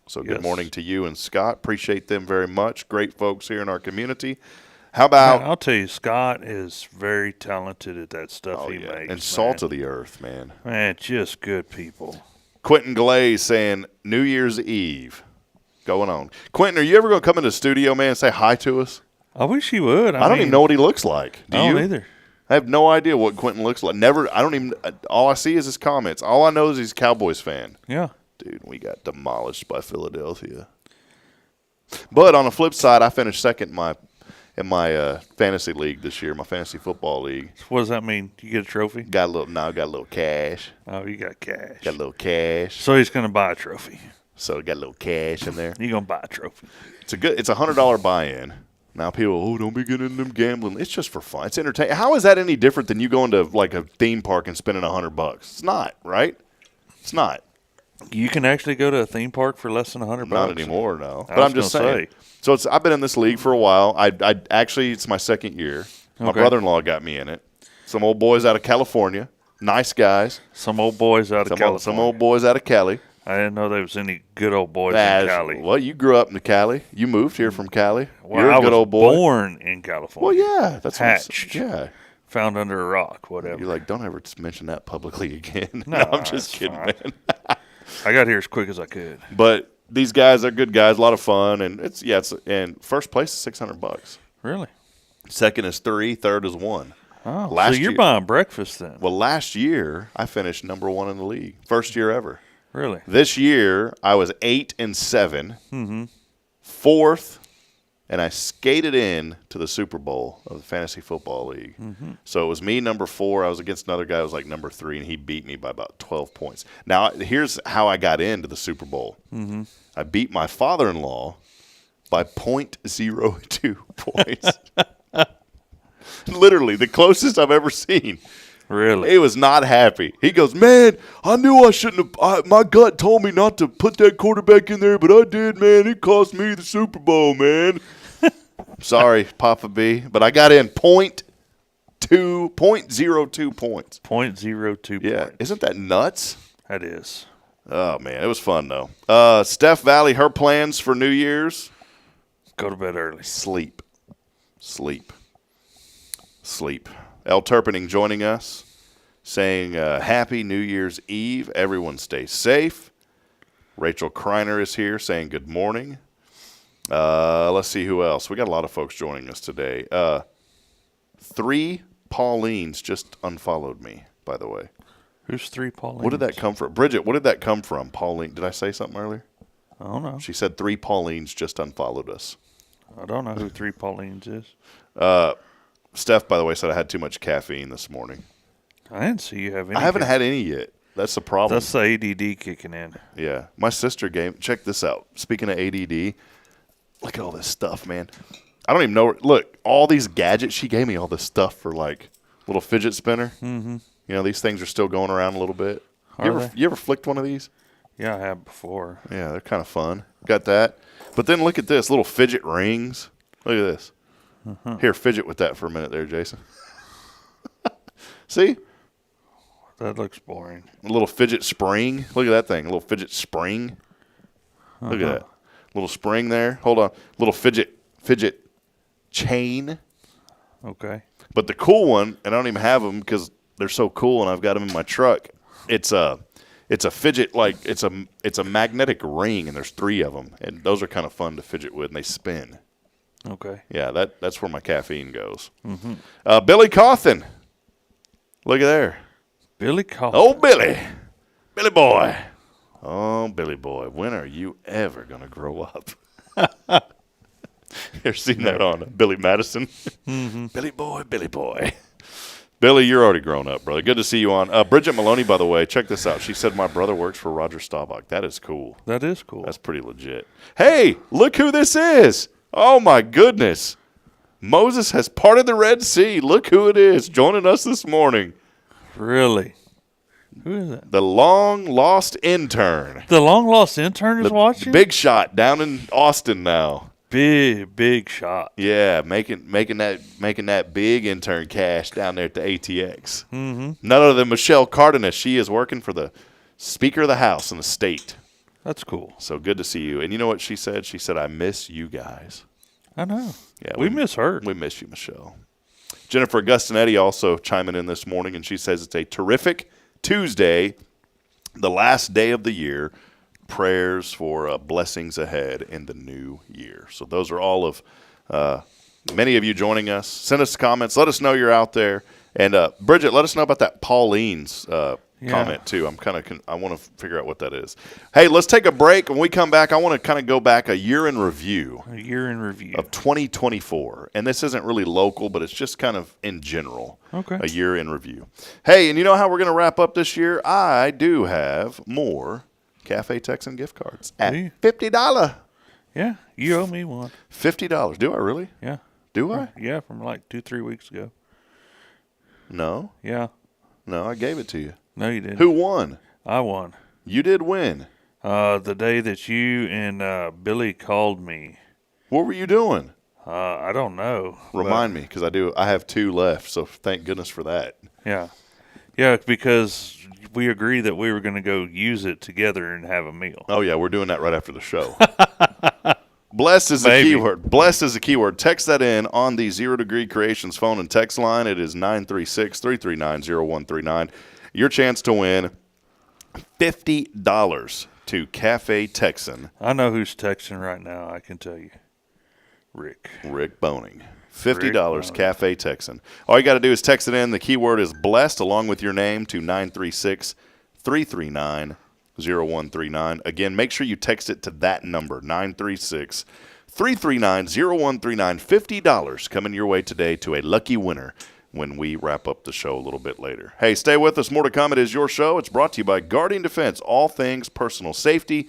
So good morning to you and Scott. Appreciate them very much. Great folks here in our community. How about... Man, I'll tell you, Scott is very talented at that stuff he makes. And salt of the earth, man. Man, just good people. Quentin Glaze saying New Year's Eve going on. Quentin, are you ever going to come into the studio, man, and say hi to us? I wish he would. I don't even know what he looks like. Do you? I don't either. I have no idea what Quentin looks like. All I see is his comments. All I know is he's a Cowboys fan. Yeah. Dude, we got demolished by Philadelphia. But on the flip side, I finished second in my fantasy league this year, my fantasy football league. What does that mean? You get a trophy? Got a little cash. Oh, you got cash. Got a little cash. So he's going to buy a trophy. So got a little cash in there. You're going to buy a trophy. It's a $100 buy-in. Now people, don't be getting into them gambling. It's just for fun. It's entertaining. How is that any different than you going to like a theme park and spending $100? It's not, right? It's not. You can actually go to a theme park for less than $100. Not anymore, no. But I'm just saying. So I've been in this league for a while. It's my second year. My brother-in-law got me in it. Some old boys out of California, nice guys. Some old boys out of California. Some old boys out of Cali. I didn't know there was any good old boys in Cali. Well, you grew up in Cali. You moved here from Cali. Well, You're a good old boy. Born in California. Well, yeah, that's hatched. Yeah. Found under a rock, whatever. You're like, don't ever mention that publicly again. No, I'm just kidding, man. I got here as quick as I could. But these guys are good guys, a lot of fun, and and first place is $600. Really? Second is $3, third is $1. Oh, so you're buying breakfast then? Well, last year I finished number 1 in the league, first year ever. Really? This year I was 8-7, fourth, and I skated in to the Super Bowl of the Fantasy Football League. So it was me, number 4. I was against another guy who was like number 3, and he beat me by about 12 points. Now, here's how I got into the Super Bowl. I beat my father-in-law by .02 points. Literally, the closest I've ever seen. Really? He was not happy. He goes, man, I knew I shouldn't have. My gut told me not to put that quarterback in there, but I did, man. It cost me the Super Bowl, man. Sorry, Papa B, but I got in .02 points. .02 points. Yeah, isn't that nuts? That is. Oh, man, it was fun, though. Steph Valley, her plans for New Year's? Go to bed early. Sleep. El Turpinning joining us, saying Happy New Year's Eve. Everyone stay safe. Rachel Kreiner is here saying good morning. Let's see who else. We got a lot of folks joining us today. 3 Paulines just unfollowed me, by the way. Who's 3 Paulines? What did that come from? Bridget, what did that come from? Pauline, did I say something earlier? I don't know. She said 3 Paulines just unfollowed us. I don't know who 3 Paulines is. Steph, by the way, said I had too much caffeine this morning. I didn't see you have any. I haven't had any yet. That's the problem. That's the ADD kicking in. Yeah. My sister check this out. Speaking of ADD, look at all this stuff, man. I don't even know. Look, all these gadgets. She gave me all this stuff for like little fidget spinner. Mm-hmm. You know, these things are still going around a little bit. You ever flicked one of these? Yeah, I have before. Yeah, they're kind of fun. Got that. But then look at this. Little fidget rings. Look at this. Here, fidget with that for a minute there, Jason. See? That looks boring. A little fidget spring. Look at that thing. A little fidget spring. Look at that. Little spring there. Hold on. Little fidget chain. Okay. But the cool one, and I don't even have them because they're so cool and I've got them in my truck. It's a fidget, like it's a magnetic ring, and there's 3 of them. And those are kind of fun to fidget with, and they spin. Okay. Yeah, that's where my caffeine goes. Billy Cawthon. Look at there. Billy Cawthon. Oh, Billy. Billy boy. Oh, Billy boy. When are you ever going to grow up? You ever seen that on Billy Madison? Billy boy, Billy boy. Billy, you're already grown up, brother. Good to see you on. Bridget Maloney, by the way, check this out. She said my brother works for Roger Staubach. That is cool. That is cool. That's pretty legit. Hey, look who this is. Oh, my goodness. Moses has parted the Red Sea. Look who it is joining us this morning. Really? Who is that? The long-lost intern. The long-lost intern is watching? Big shot down in Austin now. big shot. Yeah, making that big intern cash down there at the ATX. Mm-hmm. None other than Michelle Cardenas. She is working for the Speaker of the House in the state. That's cool. So good to see you. And you know what she said? She said, I miss you guys. I know. Yeah, we miss her. We miss you, Michelle. Jennifer Augustinetti also chiming in this morning, and she says it's a terrific Tuesday, the last day of the year. Prayers for blessings ahead in the new year. So those are all of many of you joining us. Send us comments. Let us know you're out there. And Bridget, let us know about that Pauline's comment too. I want to figure out what that is. Hey, let's take a break. When we come back, I want to kind of go back a year in review. A year in review of 2024. And this isn't really local, but it's just kind of in general. Okay. A year in review. Hey, and you know how we're going to wrap up this year? I do have more Cafe Texan gift cards at $50. Yeah, you owe me one. $50. Do I really? Yeah. Do I? Yeah, from like 2-3 weeks ago. No. Yeah. No, I gave it to you. No, you didn't. Who won? I won. You did win. The day that you and Billy called me. What were you doing? I don't know. Remind me, because I have 2 left, so thank goodness for that. Yeah. Yeah, because we agreed that we were going to go use it together and have a meal. Oh, yeah, we're doing that right after the show. Blessed is the keyword. Blessed is the keyword. Text that in on the 0 Degree Creations phone and text line. It is 936-339-0139. Your chance to win $50 to Cafe Texan. I know who's texting right now, I can tell you. Rick Boning. $50 Cafe Texan. All you got to do is text it in. The keyword is blessed along with your name to 936-339-0139. Again, make sure you text it to that number, 936-339-0139. $50 coming your way today to a lucky winner when we wrap up the show a little bit later. Hey, stay with us. More to come. It is your show. It's brought to you by Guardian Defense, all things personal safety.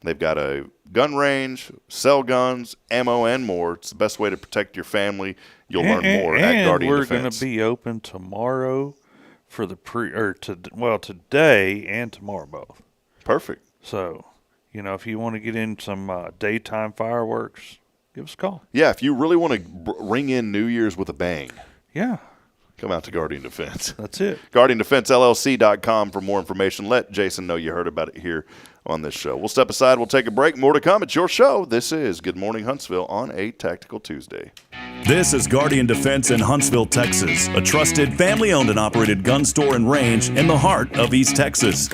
They've got a gun range, sell guns, ammo, and more. It's the best way to protect your family. You'll learn more at Guardian Defense. And we're going to be open tomorrow for the today and tomorrow both. Perfect. So, if you want to get in some daytime fireworks, give us a call. Yeah, if you really want to ring in New Year's with a bang. Yeah. Come out to Guardian Defense. That's it. GuardianDefenseLLC.com for more information. Let Jason know you heard about it here on this show. We'll step aside. We'll take a break. More to come. It's your show. This is Good Morning Huntsville on a Tactical Tuesday. This is Guardian Defense in Huntsville, Texas, a trusted family-owned and operated gun store and range in the heart of East Texas.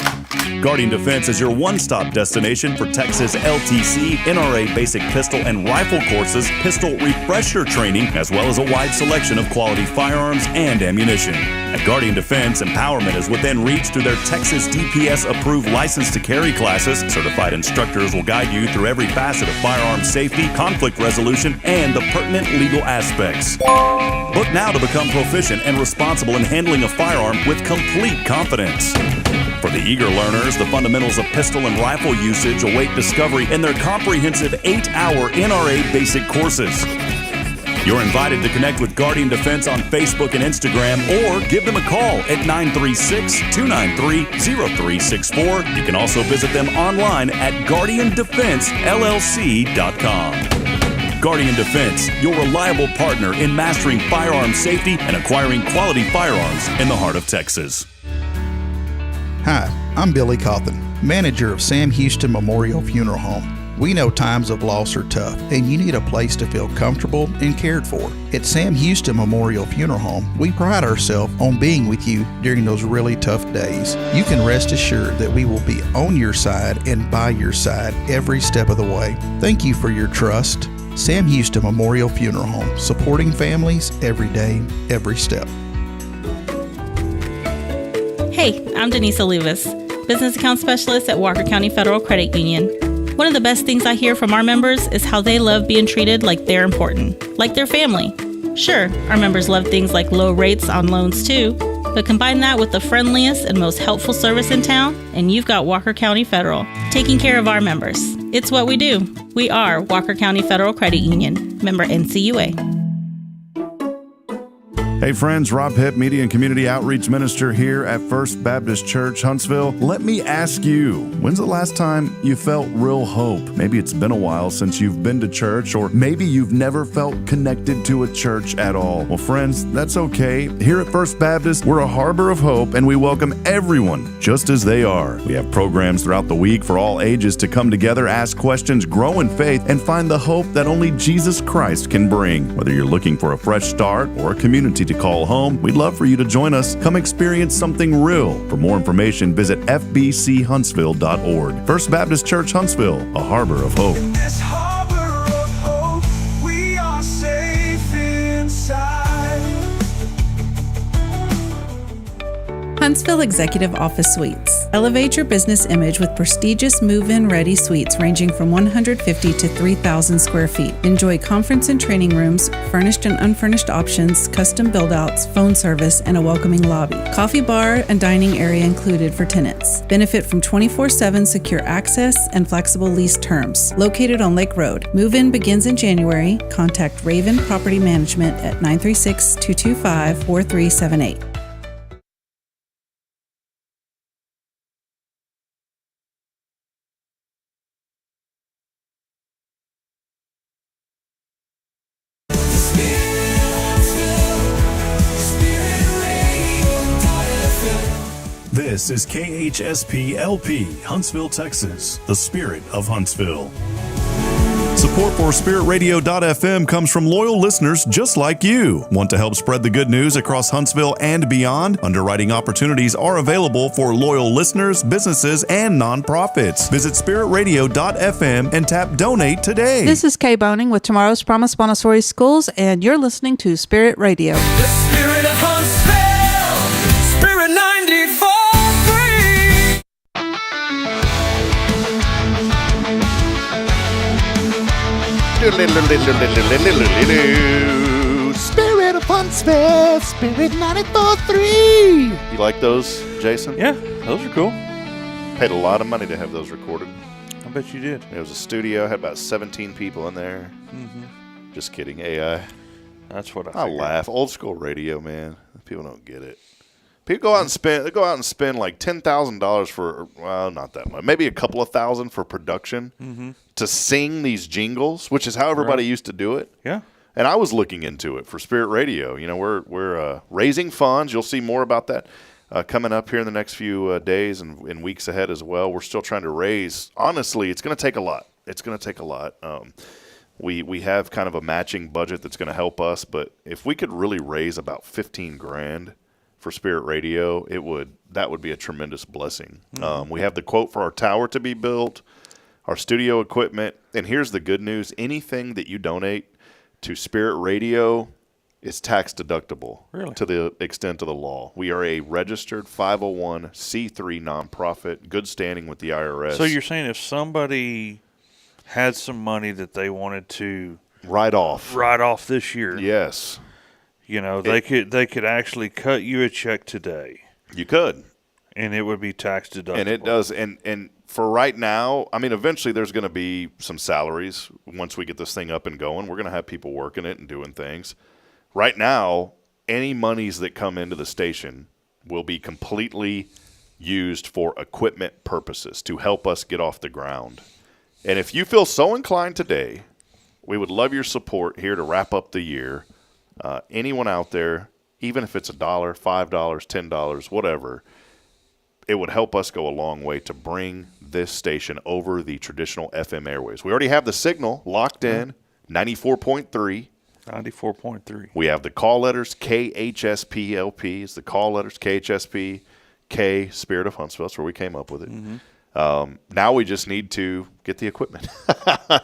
Guardian Defense is your one-stop destination for Texas LTC, NRA basic pistol and rifle courses, pistol refresher training, as well as a wide selection of quality firearms and ammunition. At Guardian Defense, empowerment is within reach through their Texas DPS-approved license to carry classes. Certified instructors will guide you through every facet of firearm safety, conflict resolution, and the pertinent legal aspects. Book now to become proficient and responsible in handling a firearm with complete confidence. For the eager learners, the fundamentals of pistol and rifle usage await discovery in their comprehensive 8-hour NRA basic courses. You're invited to connect with Guardian Defense on Facebook and Instagram, or give them a call at 936-293-0364. You can also visit them online at GuardianDefenseLLC.com. Guardian Defense, your reliable partner in mastering firearm safety and acquiring quality firearms in the heart of Texas. Hi, I'm Billy Cawthon, manager of Sam Houston Memorial Funeral Home. We know times of loss are tough, and you need a place to feel comfortable and cared for. At Sam Houston Memorial Funeral Home, we pride ourselves on being with you during those really tough days. You can rest assured that we will be on your side and by your side every step of the way. Thank you for your trust. Sam Houston Memorial Funeral Home, supporting families every day, every step. Hey, I'm Denise Olivas, Business Account Specialist at Walker County Federal Credit Union. One of the best things I hear from our members is how they love being treated like they're important, like their family. Sure, our members love things like low rates on loans too, but combine that with the friendliest and most helpful service in town, and you've got Walker County Federal, taking care of our members. It's what we do. We are Walker County Federal Credit Union, member NCUA. Hey friends, Rob Hipp, Media and Community Outreach Minister here at First Baptist Church, Huntsville. Let me ask you, when's the last time you felt real hope? Maybe it's been a while since you've been to church, or maybe you've never felt connected to a church at all. Well, friends, that's okay. Here at First Baptist, we're a harbor of hope, and we welcome everyone just as they are. We have programs throughout the week for all ages to come together, ask questions, grow in faith, and find the hope that only Jesus Christ can bring. Whether you're looking for a fresh start or a community to call home, we'd love for you to join us. Come experience something real. For more information, visit fbchuntsville.org. First Baptist Church Huntsville, a harbor of hope. In this harbor of hope, we are safe inside. Huntsville Executive Office Suites. Elevate your business image with prestigious move-in ready suites ranging from 150 to 3,000 square feet. Enjoy conference and training rooms, furnished and unfurnished options, custom build-outs, phone service, and a welcoming lobby. Coffee bar and dining area included for tenants. Benefit from 24/7 secure access and flexible lease terms. Located on Lake Road. Move-in begins in January. Contact Raven Property Management at 936-225-4378. This is KHSP LP, Huntsville, Texas, the spirit of Huntsville. Support for SpiritRadio.fm comes from loyal listeners just like you. Want to help spread the good news across Huntsville and beyond? Underwriting opportunities are available for loyal listeners, businesses, and nonprofits. Visit SpiritRadio.fm and tap Donate today. This is Kay Boning with Tomorrow's Promise Montessori Schools, and you're listening to Spirit Radio. The spirit of Huntsville, Spirit 94.3. Spirit of Huntsville, Spirit 94.3. You like those, Jason? Yeah, those are cool. Paid a lot of money to have those recorded. I bet you did. It was a studio, had about 17 people in there. Mm-hmm. Just kidding, AI. That's what I laugh. Old school radio, man. People don't get it. People go out and spend. They go out and spend like $10,000 for, well, not that much, maybe a couple of thousand for production to sing these jingles, which is how everybody used to do it. Yeah. And I was looking into it for Spirit Radio. You know, we're raising funds. You'll see more about that coming up here in the next few days and weeks ahead as well. We're still trying to raise. Honestly, it's going to take a lot. It's going to take a lot. We have kind of a matching budget that's going to help us, but if we could really raise about $15,000 for Spirit Radio, that would be a tremendous blessing. We have the quote for our tower to be built, our studio equipment, and here's the good news: anything that you donate to Spirit Radio is tax deductible. Really? To the extent of the law. We are a registered 501c3 nonprofit, good standing with the IRS. So you're saying if somebody had some money that they wanted to write off this year, yes, you know, they could actually cut you a check today. You could, and it would be tax deductible. And it does. And for right now, I mean, eventually there's going to be some salaries once we get this thing up and going. We're going to have people working it and doing things. Right now, any monies that come into the station will be completely used for equipment purposes to help us get off the ground. And if you feel so inclined today, we would love your support here to wrap up the year. Anyone out there, even if it's $1, $5, $10, whatever, it would help us go a long way to bring this station over the traditional FM airways. We already have the signal locked in, 94.3. 94.3. We have the call letters KHSPLP is the call letters KHSP, K Spirit of Huntsville. That's where we came up with it. Now we just need to get the equipment.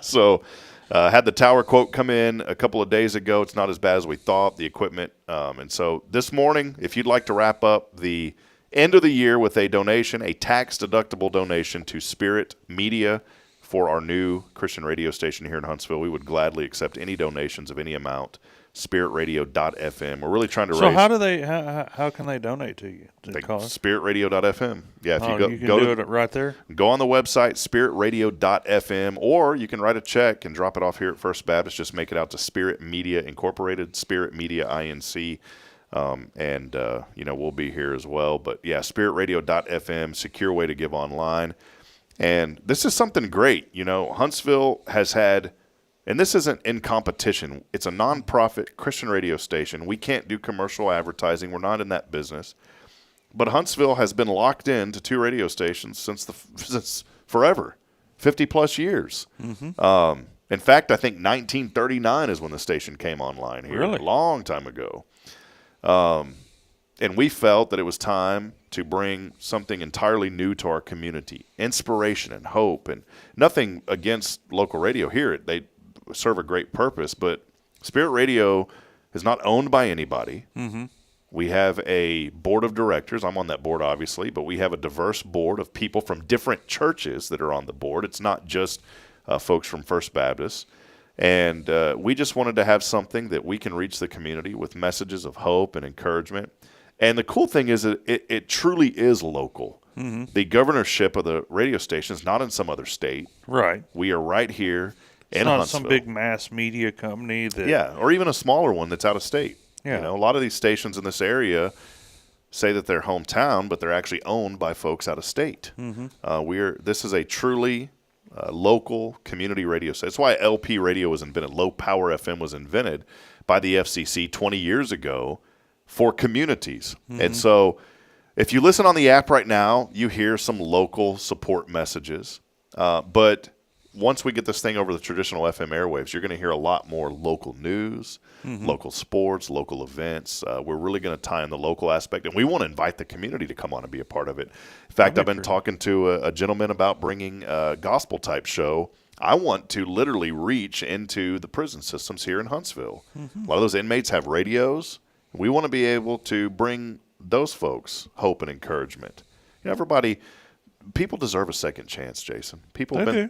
So had the tower quote come in a couple of days ago. It's not as bad as we thought, the equipment. And so this morning, if you'd like to wrap up the end of the year with a donation, a tax-deductible donation to Spirit Media for our new Christian radio station here in Huntsville, we would gladly accept any donations of any amount. SpiritRadio.fm. We're really trying to raise. So how can they donate to you? SpiritRadio.fm. Yeah, if you can do it right there. Go on the website SpiritRadio.fm, or you can write a check and drop it off here at First Baptist. Just make it out to Spirit Media Incorporated, Spirit Media Inc. We'll be here as well. But yeah, spiritradio.fm, secure way to give online. And this is something great. Huntsville has had, and this isn't in competition. It's a nonprofit Christian radio station. We can't do commercial advertising. We're not in that business. But Huntsville has been locked into 2 radio stations since forever, 50-plus years. Mm-hmm. In fact, I think 1939 is when the station came online here. Really? A long time ago. And we felt that it was time to bring something entirely new to our community, inspiration and hope, and nothing against local radio here. They serve a great purpose, but Spirit Radio is not owned by anybody. Mm-hmm. We have a board of directors. I'm on that board, obviously, but we have a diverse board of people from different churches that are on the board. It's not just folks from First Baptist. And we just wanted to have something that we can reach the community with messages of hope and encouragement. And the cool thing is that it truly is local. Mm-hmm. The governorship of the radio station is not in some other state. Right. We are right here in Huntsville. It's not some big mass media company. Or even a smaller one that's out of state. Yeah. A lot of these stations in this area say that they're hometown, but they're actually owned by folks out of state. Mm-hmm. This is a truly local community radio station. That's why LP radio was invented. Low power FM was invented by the FCC 20 years ago for communities. Mm-hmm. And so if you listen on the app right now, you hear some local support messages. But once we get this thing over the traditional FM airwaves, you're going to hear a lot more local news, local sports, local events. We're really going to tie in the local aspect, and we want to invite the community to come on and be a part of it. In fact, I've been talking to a gentleman about bringing a gospel-type show. I want to literally reach into the prison systems here in Huntsville. Mm-hmm. A lot of those inmates have radios. We want to be able to bring those folks hope and encouragement. People deserve a second chance, Jason. Some people have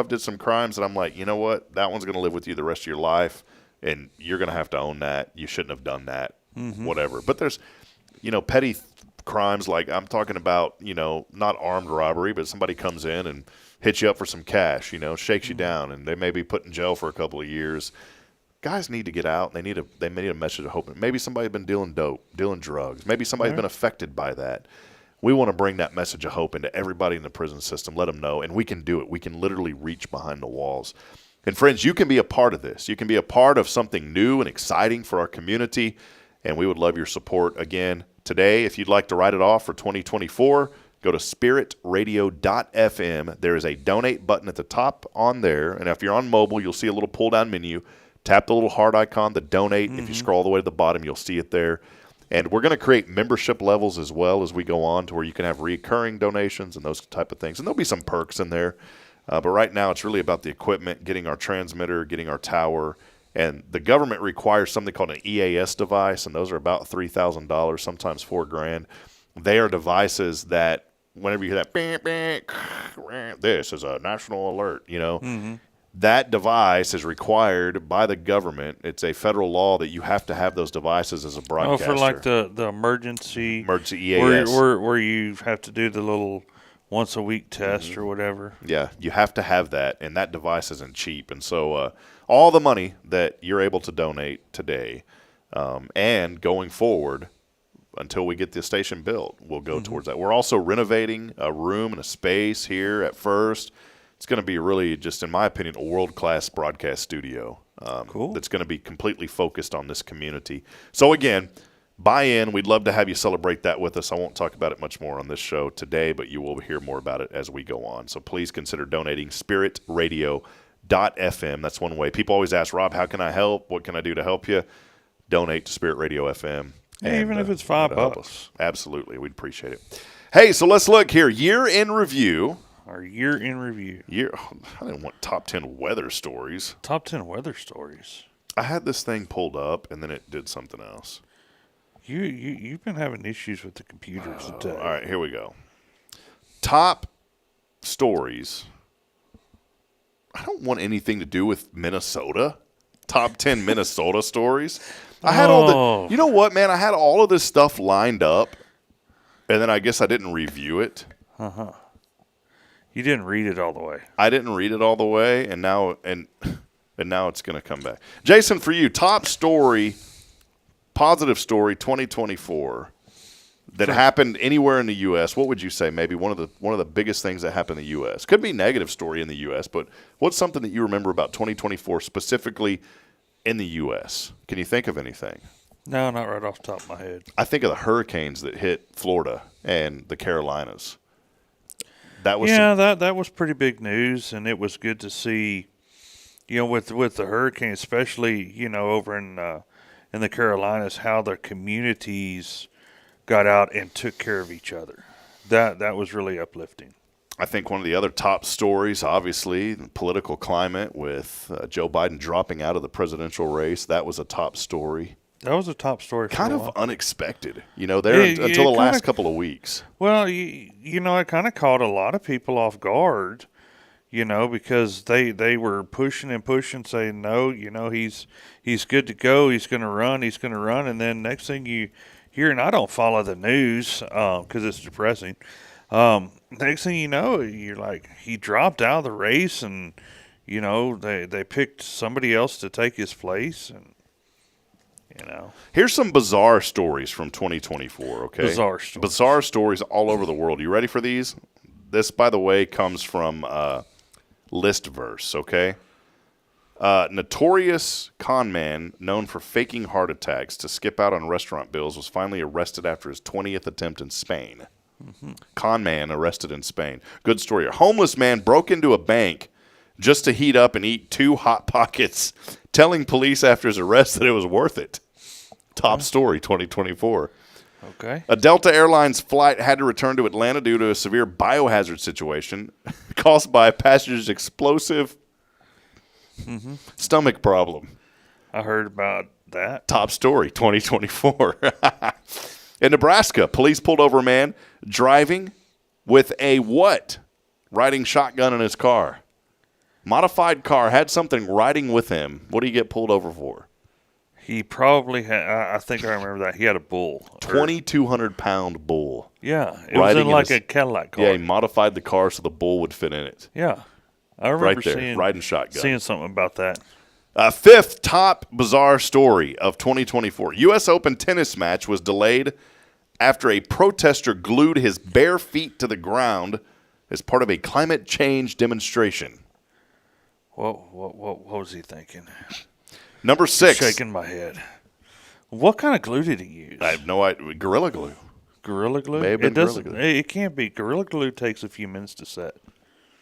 did some crimes that I'm like, you know what? That one's going to live with you the rest of your life, and you're going to have to own that. You shouldn't have done that, whatever. But there's, petty crimes like I'm talking about, not armed robbery, but somebody comes in and hits you up for some cash, shakes you down, and they may be put in jail for a couple of years. Guys need to get out. They need a message of hope. Maybe somebody's been dealing dope, dealing drugs. Maybe somebody's been affected by that. We want to bring that message of hope into everybody in the prison system, let them know, and we can do it. We can literally reach behind the walls. And friends, you can be a part of this. You can be a part of something new and exciting for our community, and we would love your support. Again, today, if you'd like to write it off for 2024, go to spiritradio.fm. There is a donate button at the top on there, and if you're on mobile, you'll see a little pull-down menu. Tap the little heart icon, the donate. If you scroll all the way to the bottom, you'll see it there. And we're going to create membership levels as well as we go on to where you can have recurring donations and those type of things. And there'll be some perks in there. But right now it's really about the equipment, getting our transmitter, getting our tower. And the government requires something called an EAS device, and those are about $3,000, sometimes $4,000. They are devices that whenever you hear that, bang, bang, this is a national alert, that device is required by the government. It's a federal law that you have to have those devices as a broadcaster. Oh, for like the emergency EAS. Where you have to do the little once-a-week test or whatever. Yeah, you have to have that, and that device isn't cheap. And so all the money that you're able to donate today and going forward until we get the station built will go towards that. We're also renovating a room and a space here at First. It's going to be really, just in my opinion, a world-class broadcast studio. Cool. That's going to be completely focused on this community. So again, buy in. We'd love to have you celebrate that with us. I won't talk about it much more on this show today, but you will hear more about it as we go on. So please consider donating. spiritradio.fm. That's one way. People always ask, Rob, how can I help? What can I do to help you? Donate to Spirit Radio FM. And, even if it's $5. Absolutely. We'd appreciate it. Hey, so let's look here. Year in review. Our year in review. I didn't want top 10 weather stories. Top 10 weather stories. I had this thing pulled up, and then it did something else. You've been having issues with the computers today. All right, here we go. Top stories. I don't want anything to do with Minnesota. Top 10 Minnesota stories. I had all the. You know what, man? I had all of this stuff lined up, and then I guess I didn't review it. You didn't read it all the way. I didn't read it all the way, and now it's going to come back. Jason, for you, top story positive story 2024 that happened anywhere in the U.S., what would you say maybe one of the biggest things that happened in the U.S.? Could be negative story in the U.S., but what's something that you remember about 2024 specifically in the U.S.? Can you think of anything? No, not right off the top of my head. I think of the hurricanes that hit Florida and the Carolinas. That was that was pretty big news, and it was good to see, with the hurricane, especially, over in the Carolinas, how the communities got out and took care of each other. That was really uplifting. I think one of the other top stories, obviously, the political climate with Joe Biden dropping out of the presidential race. That was a top story. That was a top story. Kind of unexpected, until the last couple of weeks. Well, it kind of caught a lot of people off guard, because they were pushing and pushing, saying, no, he's good to go. He's going to run. And then next thing you hear, and I don't follow the news because it's depressing. Next thing you know, you're like, he dropped out of the race, and, they picked somebody else to take his place, and, Here's some bizarre stories from 2024, okay? Bizarre stories all over the world. You ready for these? This, by the way, comes from Listverse, okay? Notorious con man known for faking heart attacks to skip out on restaurant bills was finally arrested after his 20th attempt in Spain. Mm-hmm. Con man arrested in Spain. Good story. A homeless man broke into a bank just to heat up and eat 2 Hot Pockets, telling police after his arrest that it was worth it. Top story 2024. Okay. A Delta Airlines flight had to return to Atlanta due to a severe biohazard situation caused by a passenger's explosive stomach problem. I heard about that. Top story 2024. In Nebraska, police pulled over a man driving with a what? Riding shotgun in his car. Modified car, had something riding with him. What do you get pulled over for? He probably had, I think I remember that. He had a bull. 2,200-pound bull. Yeah. It was in like a Cadillac car. Yeah, he modified the car so the bull would fit in it. Yeah. I remember right there, riding shotgun. Seeing something about that. Fifth top bizarre story of 2024. U.S. Open tennis match was delayed after a protester glued his bare feet to the ground as part of a climate change demonstration. What was he thinking? Number 6. I'm shaking my head. What kind of glue did he use? I have no idea. Gorilla Glue. Gorilla Glue? May have been Gorilla Glue. It can't be. Gorilla Glue takes a few minutes to set.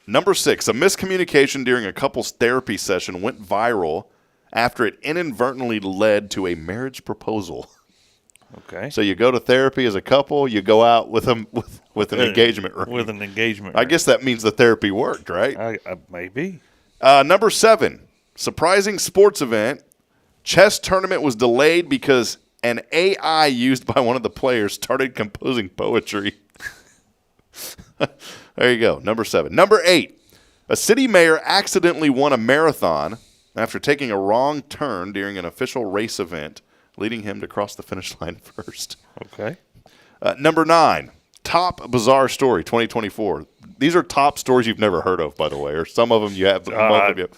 Number 6. A miscommunication during a couple's therapy session went viral after it inadvertently led to a marriage proposal. Okay. So you go to therapy as a couple, you go out with an engagement ring. With an engagement ring. I guess that means the therapy worked, right? Maybe. Number 7. Surprising sports event. Chess tournament was delayed because an AI used by one of the players started composing poetry. There you go. Number 7. Number 8. A city mayor accidentally won a marathon after taking a wrong turn during an official race event, leading him to cross the finish line first. Okay. Number 9. Top bizarre story 2024. These are top stories you've never heard of, by the way, or some of them you have. The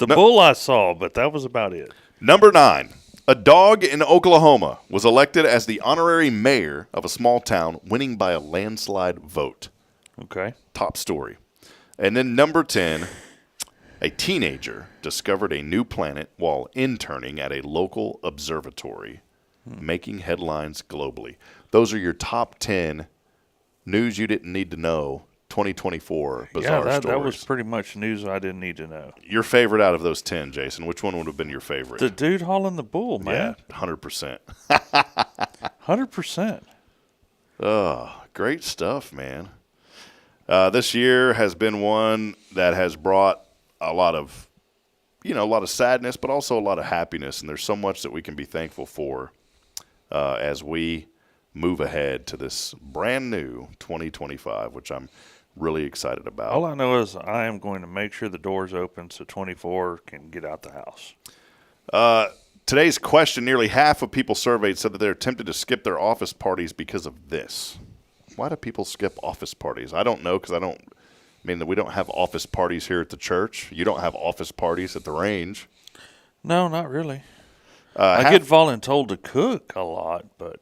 bull I saw, but that was about it. Number 9. A dog in Oklahoma was elected as the honorary mayor of a small town, winning by a landslide vote. Okay. Top story. And then number 10, a teenager discovered a new planet while interning at a local observatory, making headlines globally. Those are your top 10 news you didn't need to know 2024 bizarre stories. That was pretty much news I didn't need to know. Your favorite out of those 10, Jason, which one would have been your favorite? The dude hauling the bull, man. Yeah, 100%. 100%. Oh, great stuff, man. This year has been one that has brought a lot of sadness, but also a lot of happiness. And there's so much that we can be thankful for as we move ahead to this brand new 2025, which I'm really excited about. All I know is I am going to make sure the door's open so 24 can get out the house. Today's question, nearly half of people surveyed said that they're tempted to skip their office parties because of this. Why do people skip office parties? I don't know, because we don't have office parties here at the church. You don't have office parties at the range. No, not really. I get voluntold to cook a lot, but.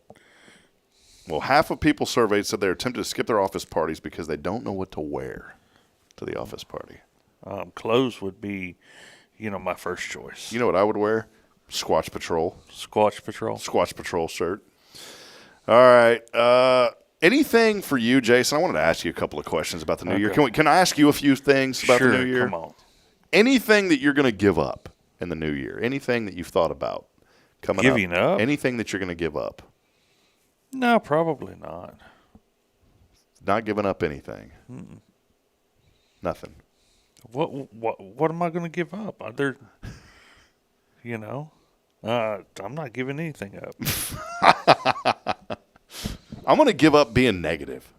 Well, half of people surveyed said they're tempted to skip their office parties because they don't know what to wear to the office party. Clothes would be, my first choice. You know what I would wear? Squatch Patrol. Squatch Patrol. Squatch Patrol shirt. All right. Anything for you, Jason? I wanted to ask you a couple of questions about the new year. Can I ask you a few things about the new year? Come on. Anything that you're going to give up in the new year? Anything that you've thought about coming up? Giving up? Anything that you're going to give up? No, probably not. Not giving up anything. Nothing. What am I going to give up? I'm not giving anything up. I'm going to give up being negative.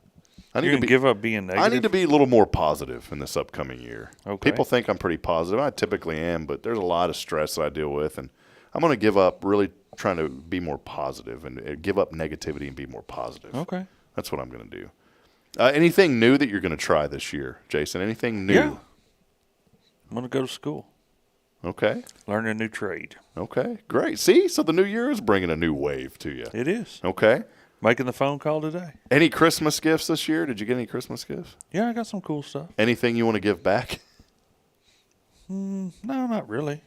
You're going to give up being negative? I need to be a little more positive in this upcoming year. Okay. People think I'm pretty positive. I typically am, but there's a lot of stress that I deal with, and I'm going to give up really trying to be more positive and give up negativity and be more positive. Okay. That's what I'm going to do. Anything new that you're going to try this year, Jason? Anything new? Yeah. I'm going to go to school. Okay. Learn a new trade. Okay, great. See, so the new year is bringing a new wave to you. It is. Okay. Making the phone call today. Any Christmas gifts this year? Did you get any Christmas gifts? Yeah, I got some cool stuff. Anything you want to give back? No, not really.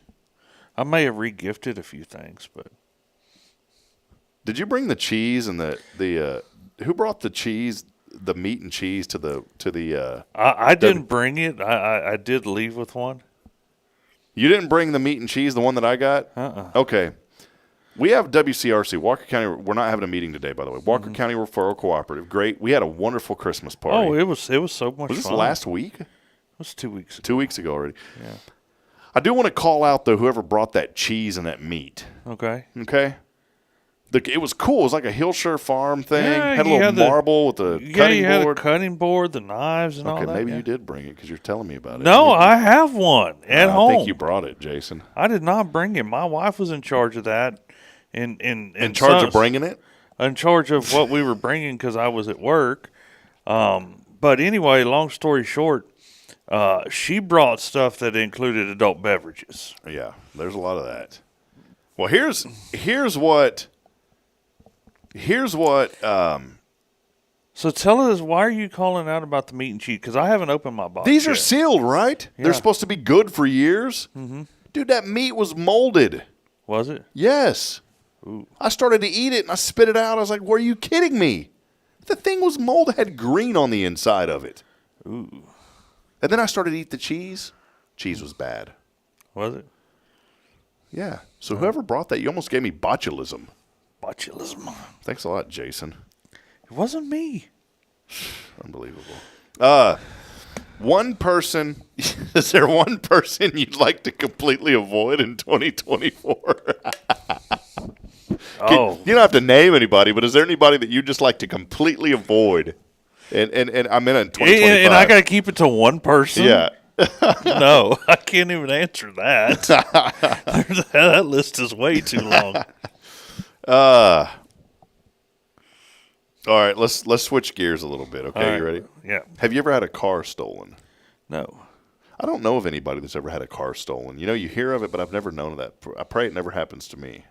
I may have re-gifted a few things, but. Did you bring the cheese and the who brought the cheese, the meat and cheese to the I didn't bring it. I did leave with one. You didn't bring the meat and cheese, the one that I got? Okay. We have WCRC, Walker County. We're not having a meeting today, by the way. Walker County Referral Cooperative. Great. We had a wonderful Christmas party. Oh, it was so much fun. Was this last week? It was 2 weeks ago. 2 weeks ago already. Yeah. I do want to call out, though, whoever brought that cheese and that meat. Okay. Okay? It was cool. It was like a Hillshire Farm thing. Yeah, had a little marble with the cutting board. Yeah, the cutting board, the knives, and all that. Okay, maybe you did bring it because you're telling me about it. No, I have one at home. I think you brought it, Jason. I did not bring it. My wife was in charge of that. In charge of bringing it? In charge of what we were bringing because I was at work. But anyway, long story short, she brought stuff that included adult beverages. Yeah, there's a lot of that. Well, here's what. So tell us, why are you calling out about the meat and cheese? Because I haven't opened my box. These are sealed, right? Yeah. They're supposed to be good for years. Mm-hmm. Dude, that meat was molded. Was it? Yes. Ooh. I started to eat it and I spit it out. I was like, "Were you kidding me?" The thing was molded, had green on the inside of it. Ooh. And then I started to eat the cheese. Cheese was bad. Was it? Yeah. So whoever brought that, you almost gave me botulism. Botulism. Thanks a lot, Jason. It wasn't me. Unbelievable. One person, is there one person you'd like to completely avoid in 2024? You don't have to name anybody, but is there anybody that you'd just like to completely avoid? And I'm in 2025. And I got to keep it to one person? Yeah. No, I can't even answer that. That list is way too long. All right, let's switch gears a little bit, okay? Right. You ready? Yeah. Have you ever had a car stolen? No. I don't know of anybody that's ever had a car stolen. You know, you hear of it, but I've never known of that. I pray it never happens to me.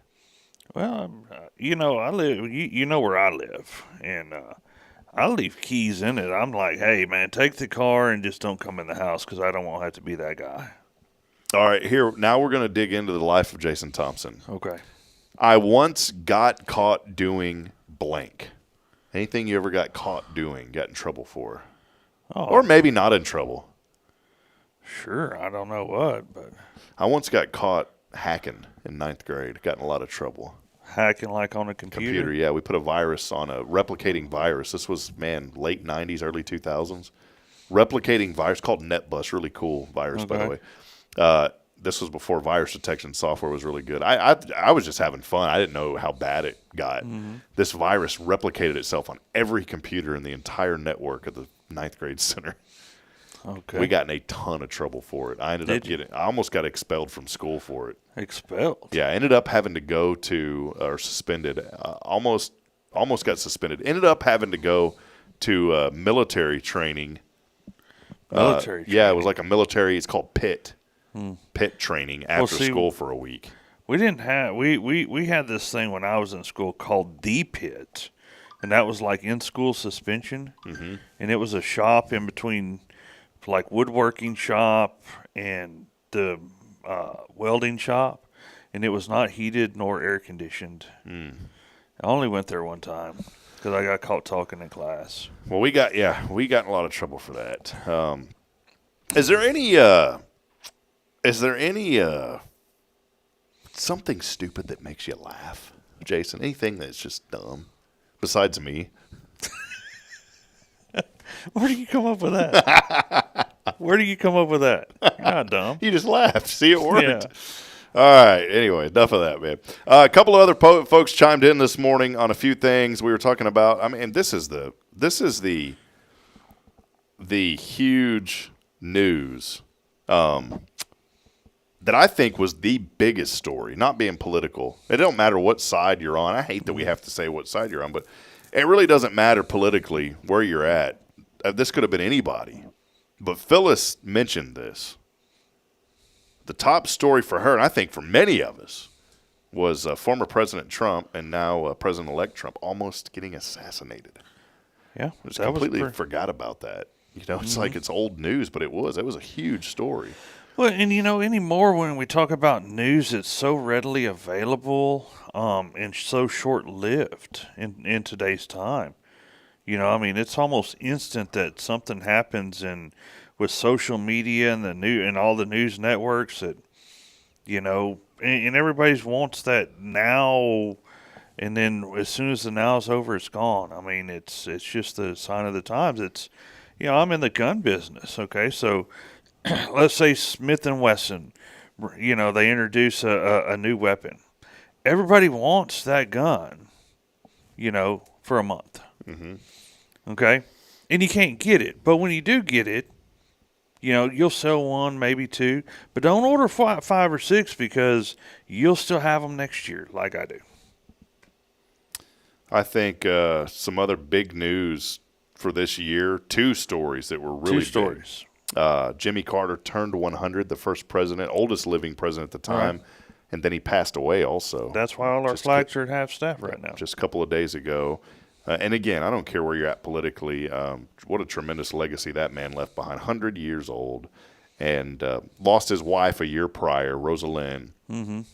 Well, I live, you know where I live, and I leave keys in it. I'm like, hey, man, take the car and just don't come in the house because I don't want to have to be that guy. All right, now we're going to dig into the life of Jason Thompson. Okay. I once got caught doing blank. Anything you ever got caught doing, got in trouble for? Oh. Or maybe not in trouble. Sure, I don't know what, but. I once got caught hacking in 9th grade, got in a lot of trouble. Hacking like on a computer? Yeah. We put a virus on a replicating virus. This was, late 90s, early 2000s. Replicating virus called NetBus, really cool virus, by the way. This was before virus detection software was really good. I was just having fun. I didn't know how bad it got. Mm-hmm. This virus replicated itself on every computer in the entire network at the 9th grade center. Okay. We got in a ton of trouble for it. I almost got expelled from school for it. Expelled? Yeah, I ended up having to go to, or suspended, almost got suspended. Ended up having to go to military training. Military training? Yeah, it was like a military, it's called PIT. PIT training after school for a week. We didn't have we had this thing when I was in school called the pit, and that was like in school suspension, and it was a shop in between, like woodworking shop and the welding shop, and it was not heated nor air conditioned. I only went there one time because I got caught talking in class. Well, we got in a lot of trouble for that. Is there any something stupid that makes you laugh, Jason? Anything that's just dumb, besides me? Where do you come up with that? Where do you come up with that? You're not dumb. You just laughed. See, it worked. Yeah. All right. Anyway, enough of that, man. A couple of other folks chimed in this morning on a few things we were talking about. I mean, this is the huge news that I think was the biggest story. Not being political, it don't matter what side you're on. I hate that we have to say what side you're on, but it really doesn't matter politically where you're at. This could have been anybody, but Phyllis mentioned this. The top story for her, and I think for many of us, was former President Trump and now President-elect Trump almost getting assassinated. Yeah, I just completely forgot about that. You know, it's like it's old news, but it was a huge story. Well, and anymore when we talk about news, it's so readily available and so short-lived in today's time. I mean, it's almost instant that something happens, and with social media and and all the news networks that, and everybody wants that now, and then as soon as the now's over, it's gone. I mean, it's just the sign of the times. It's, I'm in the gun business, okay? So let's say Smith & Wesson, they introduce a new weapon. Everybody wants that gun, for a month. Okay? And you can't get it. But when you do get it, you'll sell one, maybe two. But don't order 5 or 6 because you'll still have them next year like I do. I think some other big news for this year, 2 stories that were really big. Jimmy Carter turned 100, the first president, oldest living president at the time, and then he passed away also. That's why all our flags are at half staff right now. Just a couple of days ago. And again, I don't care where you're at politically. What a tremendous legacy that man left behind. 100 years old, and lost his wife a year prior, Rosalind, and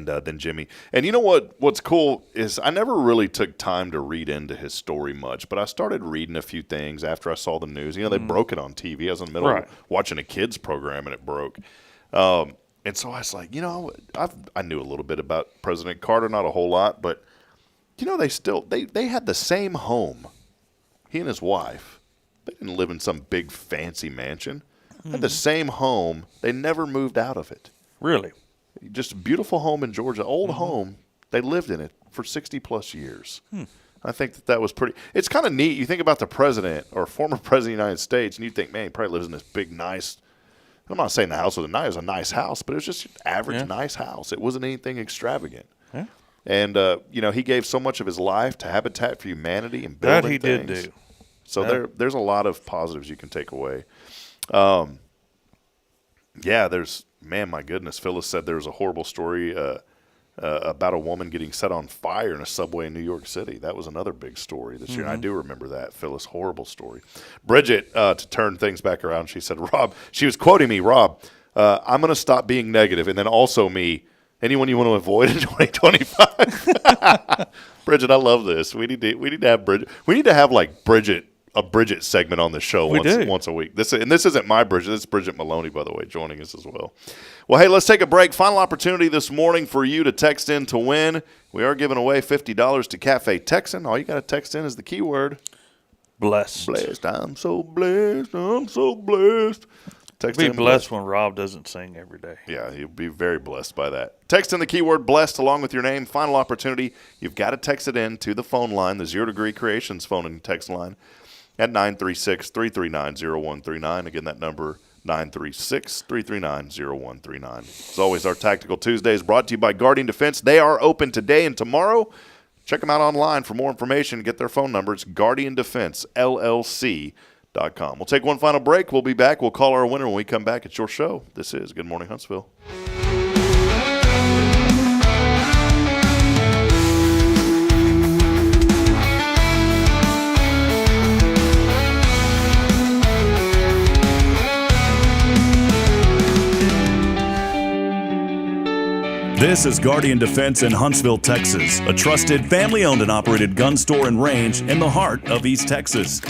then Jimmy. And you know what's cool is I never really took time to read into his story much, but I started reading a few things after I saw the news. They broke it on TV. I was in the middle of watching a kids program, and it broke. And so I was like, I knew a little bit about President Carter, not a whole lot, but they had the same home. He and his wife, they didn't live in some big fancy mansion. They had the same home. They never moved out of it. Really? Just a beautiful home in Georgia, old home. They lived in it for 60-plus years. I think that was pretty – it's kind of neat. You think about the president or former president of the United States, and you think, man, he probably lives in this big, nice – I'm not saying the house was a nice house, but it was just an average, nice house. It wasn't anything extravagant. Yeah. And, he gave so much of his life to Habitat for Humanity and building things. That he did do. So there's a lot of positives you can take away. Man, my goodness, Phyllis said there was a horrible story about a woman getting set on fire in a subway in New York City. That was another big story this year. I do remember that, Phyllis, horrible story. Bridget, to turn things back around, she said, Rob, she was quoting me, Rob, I'm going to stop being negative, and then also me, anyone you want to avoid in 2025? Bridget, I love this. We need to have Bridget. We need to have like a Bridget segment on the show once a week. This isn't my Bridget. This is Bridget Maloney, by the way, joining us as well. Well, hey, let's take a break. Final opportunity this morning for you to text in to win. We are giving away $50 to Cafe Texan. All you got to text in is the keyword blessed. Blessed. I'm so blessed. I'm so blessed. Text be blessed when Rob doesn't sing every day. Yeah, he'll be very blessed by that. Text in the keyword blessed along with your name. Final opportunity. You've got to text it in to the phone line, the 0 Degree Creations phone and text line at 936-339-0139. Again, that number, 936-339-0139. As always, our Tactical Tuesdays brought to you by Guardian Defense. They are open today and tomorrow. Check them out online for more information. Get their phone numbers, GuardianDefenseLLC.com. We'll take one final break. We'll be back. We'll call our winner when we come back. It's your show. This is Good Morning Huntsville. This is Guardian Defense in Huntsville, Texas, a trusted family-owned and operated gun store and range in the heart of East Texas.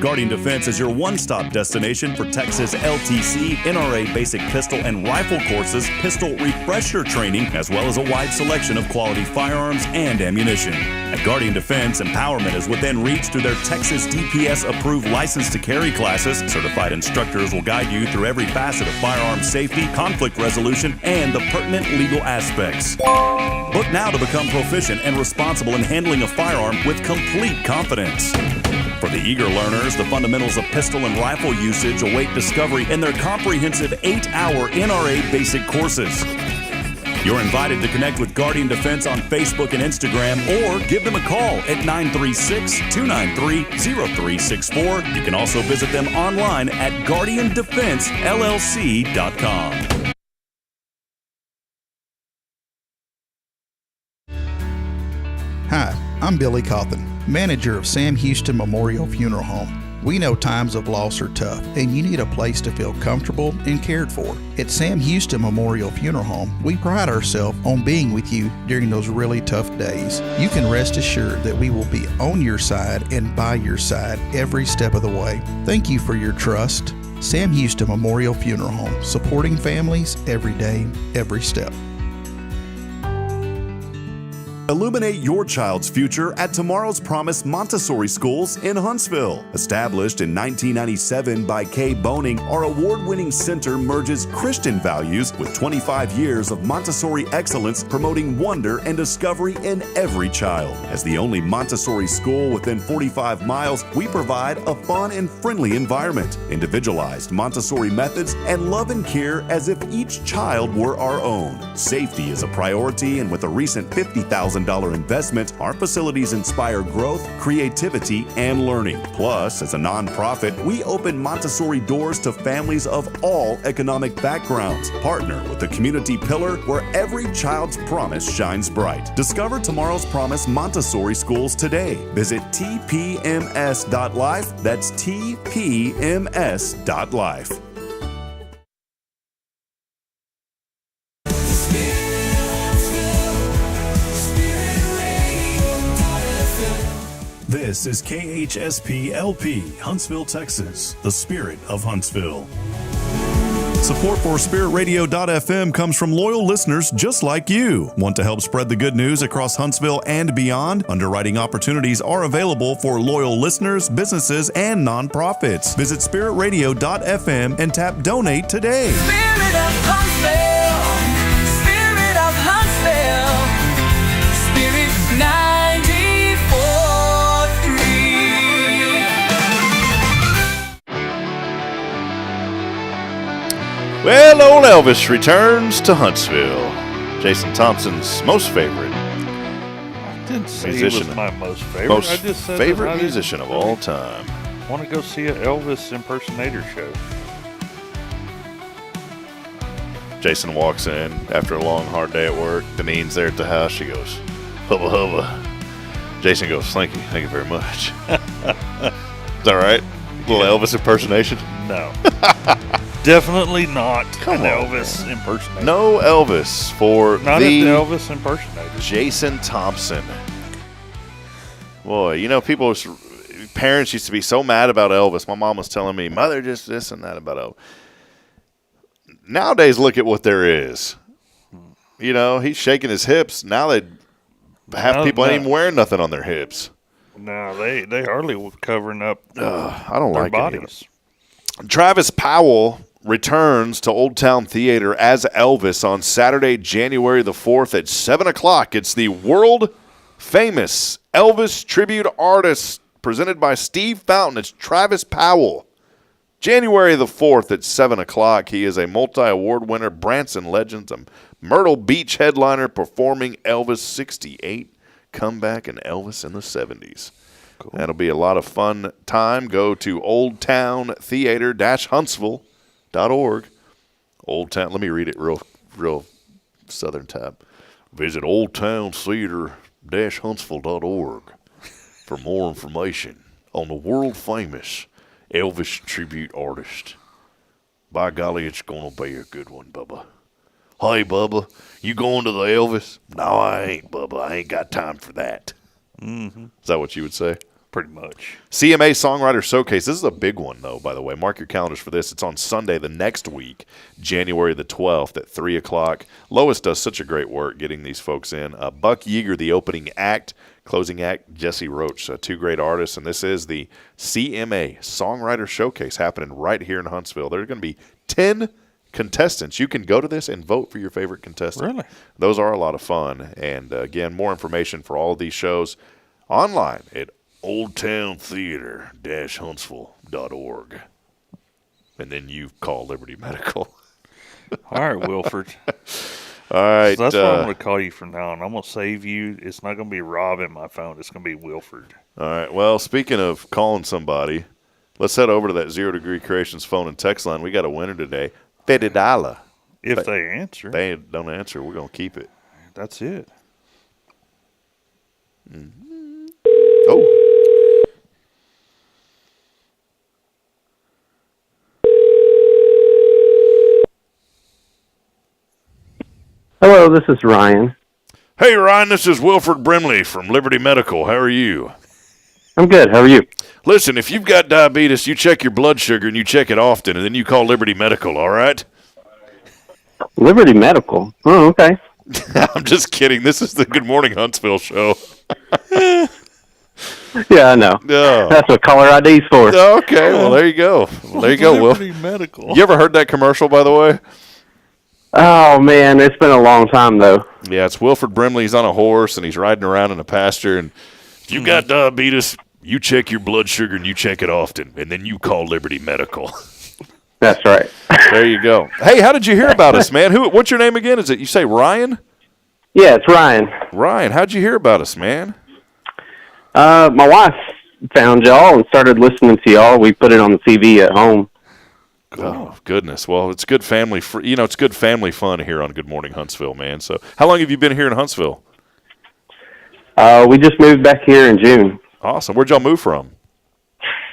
Guardian Defense is your one-stop destination for Texas LTC, NRA basic pistol and rifle courses, pistol refresher training, as well as a wide selection of quality firearms and ammunition. At Guardian Defense, empowerment is within reach through their Texas DPS-approved license to carry classes. Certified instructors will guide you through every facet of firearm safety, conflict resolution, and the pertinent legal aspects. Book now to become proficient and responsible in handling a firearm with complete confidence. For the eager learners, the fundamentals of pistol and rifle usage await discovery in their comprehensive 8-hour NRA basic courses. You're invited to connect with Guardian Defense on Facebook and Instagram, or give them a call at 936-293-0364. You can also visit them online at guardiandefensellc.com. Hi, I'm Billy Cawthon, manager of Sam Houston Memorial Funeral Home. We know times of loss are tough, and you need a place to feel comfortable and cared for. At Sam Houston Memorial Funeral Home, we pride ourselves on being with you during those really tough days. You can rest assured that we will be on your side and by your side every step of the way. Thank you for your trust. Sam Houston Memorial Funeral Home, supporting families every day, every step. Illuminate your child's future at Tomorrow's Promise Montessori Schools in Huntsville. Established in 1997 by Kay Boning, our award-winning center merges Christian values with 25 years of Montessori excellence, promoting wonder and discovery in every child. As the only Montessori school within 45 miles, we provide a fun and friendly environment, individualized Montessori methods, and love and care as if each child were our own. Safety is a priority, and with a recent $50,000 investment, our facilities inspire growth, creativity, and learning. Plus, as a nonprofit, we open Montessori doors to families of all economic backgrounds. Partner with the community pillar where every child's promise shines bright. Discover Tomorrow's Promise Montessori Schools today. Visit tpms.life. That's tpms.life. This is KHSP-LP, Huntsville, Texas, the spirit of Huntsville. Support for SpiritRadio.fm comes from loyal listeners just like you. Want to help spread the good news across Huntsville and beyond? Underwriting opportunities are available for loyal listeners, businesses, and nonprofits. Visit SpiritRadio.fm and tap Donate today. Spirit of Huntsville, Spirit of Huntsville, Spirit 94.3. Well, old Elvis returns to Huntsville. Jason Thompson's most favorite I didn't say musician. he was my most favorite. I just said favorite that I musician of all time. want to go see an Elvis impersonator show. Jason walks in after a long, hard day at work. Denine's there at the house. She goes, hubba hubba. Jason goes, thank you very much. Is that right? Little Elvis impersonation? No. Definitely not Come an on, Elvis impersonator. No Elvis for Not the an Elvis impersonator. Jason Thompson. Boy, you know, parents used to be so mad about Elvis. My mom was telling me, mother, just this and that about Elvis. Nowadays, look at what there is. You know, he's shaking his hips. Now people ain't even wearing nothing on their hips. No, they hardly were covering up I don't their like bodies. it. Travis Powell returns to Old Town Theater as Elvis on Saturday, January the 4th at 7 o'clock. It's the world-famous Elvis tribute artist presented by Steve Fountain. It's Travis Powell. January the 4th at 7 o'clock. He is a multi-award winner, Branson Legends, a Myrtle Beach headliner performing Elvis 68, comeback in Elvis in the 70s. Cool. That'll be a lot of fun time. Go to oldtowntheater-huntsville.org. Old Town, let me read it real Southern type. Visit oldtowntheater-huntsville.org for more information on the world-famous Elvis tribute artist. By golly, it's going to be a good one, Bubba. Hey, Bubba, you going to the Elvis? No, I ain't, Bubba. I ain't got time for that. Mm-hmm. Is that what you would say? Pretty much. CMA Songwriter Showcase. This is a big one, though, by the way. Mark your calendars for this. It's on Sunday the next week, January the 12th at 3 o'clock. Lois does such a great work getting these folks in. Buck Yeager, the opening act. Closing act, Jesse Roach. Two great artists. And this is the CMA Songwriter Showcase happening right here in Huntsville. There are going to be 10 contestants. You can go to this and vote for your favorite contestant. Really? Those are a lot of fun. And, again, more information for all of these shows online at oldtowntheater-huntsville.org. And then you call Liberty Medical. All right, Wilford. All right. So that's what I'm going to call you from now on. I'm going to save you. It's not going to be Rob in my phone. It's going to be Wilford. All right. Well, speaking of calling somebody, let's head over to that 0 Degree Creations phone and text line. We got a winner today. $50. If they answer. They don't answer, we're going to keep it. That's it. Mm-hmm. Oh. Hello, this is Ryan. Hey, Ryan, this is Wilford Brimley from Liberty Medical. How are you? I'm good. How are you? Listen, if you've got diabetes, you check your blood sugar and you check it often, and then you call Liberty Medical, all right? Liberty Medical? Oh, okay. I'm just kidding. This is the Good Morning Huntsville show. Yeah, I know. Oh. That's what caller ID's for. Okay, well, there you go. Well, there you go, Liberty Will. Medical. You ever heard that commercial, by the way? Oh, man, it's been a long time, though. Yeah, it's Wilford Brimley. He's on a horse, and he's riding around in a pasture. And if you've got diabetes, you check your blood sugar, and you check it often. And then you call Liberty Medical. That's right. There you go. Hey, how did you hear about us, man? What's your name again? Is it, you say Ryan? Yeah, it's Ryan. Ryan, how'd you hear about us, man? My wife found y'all and started listening to y'all. We put it on the TV at home. Oh, goodness. Well, it's good family it's good family fun here on Good Morning Huntsville, man. So how long have you been here in Huntsville? We just moved back here in June. Awesome. Where'd y'all move from?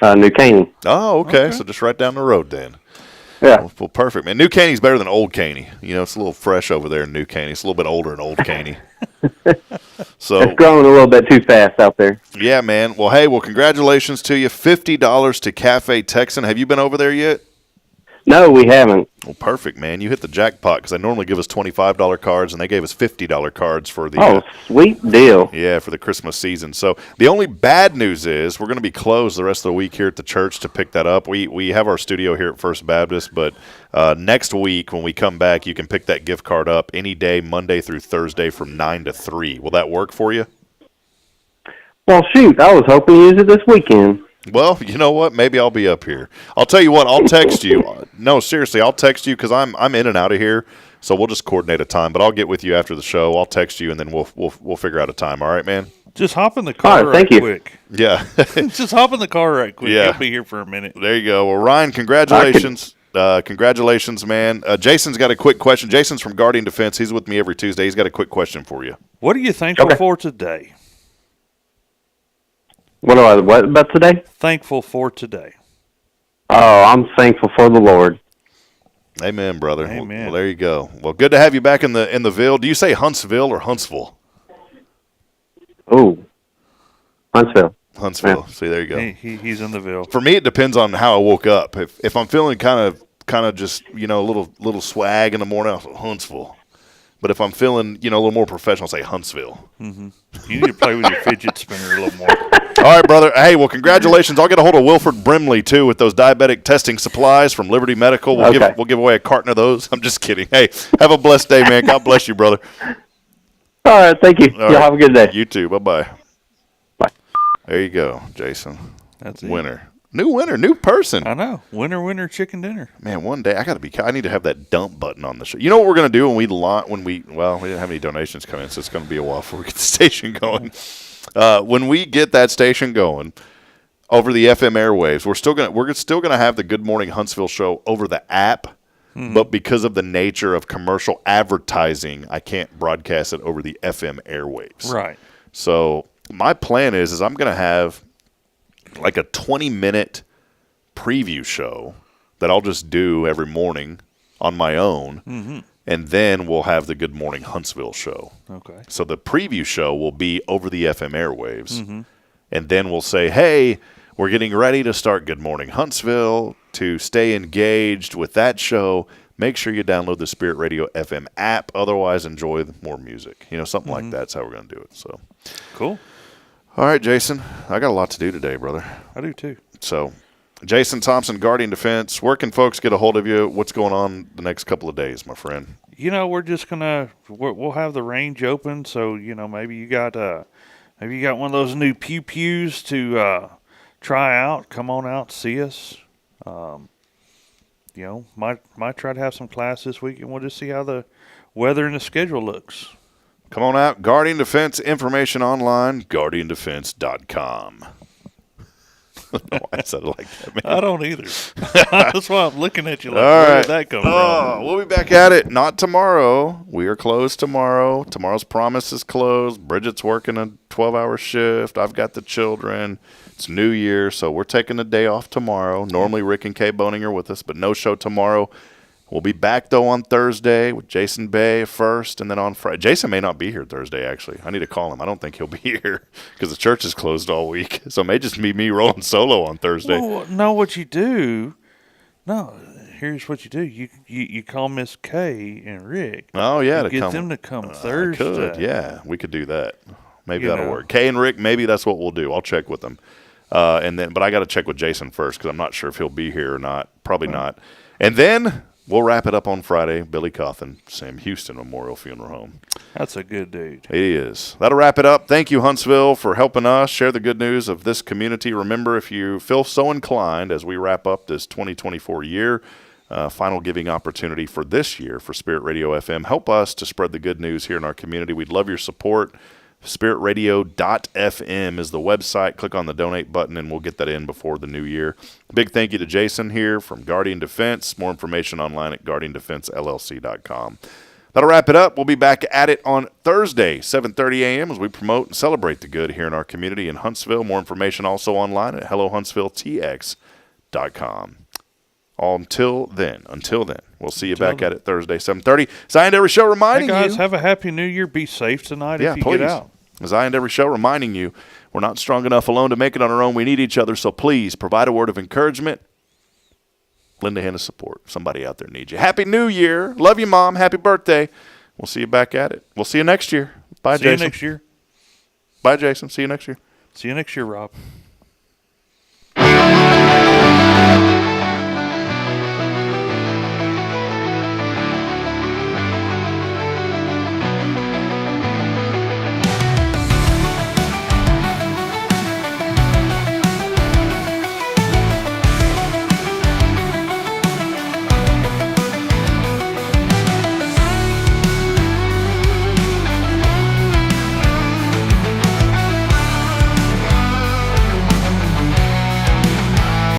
New Caney. Oh, okay. So just right down the road then. Yeah. Well, perfect, man. New Caney's better than Old Caney. You know, it's a little fresh over there in New Caney. It's a little bit older than Old Caney. So it's growing a little bit too fast out there. Yeah, man. Well, hey, congratulations to you. $50 to Cafe Texan. Have you been over there yet? No, we haven't. Well, perfect, man. You hit the jackpot because they normally give us $25 cards, and they gave us $50 cards for the sweet deal. Yeah, for the Christmas season. So the only bad news is we're going to be closed the rest of the week here at the church to pick that up. We have our studio here at First Baptist, but next week when we come back, you can pick that gift card up any day, Monday through Thursday from 9 to 3. Will that work for you? Well, shoot, I was hoping to use it this weekend. Well, you know what? Maybe I'll be up here. I'll tell you what. I'll text you. No, seriously, I'll text you because I'm in and out of here. So we'll just coordinate a time. But I'll get with you after the show. I'll text you and then we'll figure out a time. All right, man. Just hop in the car quick. Yeah. Just hop in the car right quick. Yeah. I'll be here for a minute. There you go. Well, Ryan, congratulations. Congratulations, man. Jason's got a quick question. Jason's from Guardian Defense. He's with me every Tuesday. He's got a quick question for you. What are you thankful for today? What about today? Thankful for today. Oh, I'm thankful for the Lord. Amen, brother. Amen. Well, there you go. Well, good to have you back in the Ville. Do you say Huntsville or Huntsville? Oh, Huntsville. Huntsville. Yeah. See, there you go. He's in the Ville. For me, it depends on how I woke up. If I'm feeling kind of just a little swag in the morning, I'll say Huntsville. But if I'm feeling a little more professional, I'll say Huntsville. Mm-hmm. You need to play with your fidget spinner a little more. All right, brother. Hey, well, congratulations. I'll get a hold of Wilford Brimley, too, with those diabetic testing supplies from Liberty Medical. We'll give away a carton of those. I'm just kidding. Hey, have a blessed day, man. God bless you, brother. All right, thank you. All Y'all have a good day. You too. Bye-bye. Bye. There you go, Jason. That's it. Winner. New winner, new person. I know. Winner, chicken dinner. Man, one day I need to have that dump button on the show. You know what we're going to do we didn't have any donations come in, so it's going to be a while before we get the station going. When we get that station going over the FM airwaves, we're still going to have the Good Morning Huntsville show over the app, but because of the nature of commercial advertising, I can't broadcast it over the FM airwaves. Right. So my plan is I'm going to have like a 20-minute preview show that I'll just do every morning on my own. and then we'll have the Good Morning Huntsville show. Okay. So the preview show will be over the FM airwaves, and then we'll say, hey, we're getting ready to start Good Morning Huntsville. To stay engaged with that show, make sure you download the Spirit Radio FM app. Otherwise, enjoy more music. Something like that's how we're going to do it. So cool. All right, Jason, I got a lot to do today, brother. I do too. So, Jason Thompson, Guardian Defense, where can folks get a hold of you? What's going on the next couple of days, my friend? We're just we'll have the range open. So, maybe you got one of those new pews to try out. Come on out, see us. Might try to have some class this week, and we'll just see how the weather and the schedule looks. Come on out. Guardian Defense information online, guardiandefense.com. I don't know why I said it like that, man. I don't either. That's why I'm looking at you like, all where right. did that come from? We'll be back at it. Not tomorrow. We are closed tomorrow. Tomorrow's Promise is closed. Bridget's working a 12-hour shift. I've got the children. It's New Year, so we're taking the day off tomorrow. Normally, Rick and Kay Boning are with us, but no show tomorrow. We'll be back, though, on Thursday with Jason Bay first, and then on Friday. Jason may not be here Thursday, actually. I need to call him. I don't think he'll be here because the church is closed all week. So it may just be me rolling solo on Thursday. Well, no, what you do, here's what you do. You call Miss Kay and Rick. Oh, yeah. To get them to come Thursday. Yeah, we could do that. Maybe that'll work. Kay and Rick, maybe that's what we'll do. I'll check with them. But I got to check with Jason first because I'm not sure if he'll be here or not. Probably not. And then we'll wrap it up on Friday. Billy Cawthon, Sam Houston Memorial Funeral Home. That's a good dude. He is. That'll wrap it up. Thank you, Huntsville, for helping us share the good news of this community. Remember, if you feel so inclined as we wrap up this 2024 year, final giving opportunity for this year for Spirit Radio FM, help us to spread the good news here in our community. We'd love your support. SpiritRadio.fm is the website. Click on the donate button, and we'll get that in before the new year. Big thank you to Jason here from Guardian Defense. More information online at guardiandefensellc.com. That'll wrap it up. We'll be back at it on Thursday, 7:30 a.m. as we promote and celebrate the good here in our community in Huntsville. More information also online at hellohuntsvilletx.com. Until then, we'll see you back at it Thursday, 7:30. As I end every show reminding you. Hey, guys, have a happy new year. Be safe tonight if you please. get out. As I end every show reminding you, we're not strong enough alone to make it on our own. We need each other, so please provide a word of encouragement. Lend a hand of support. Somebody out there needs you. Happy New Year. Love you, Mom. Happy birthday. We'll see you back at it. We'll see you next year. Bye, Jason. See you next year. Bye, Jason. See you next year. See you next year, Rob.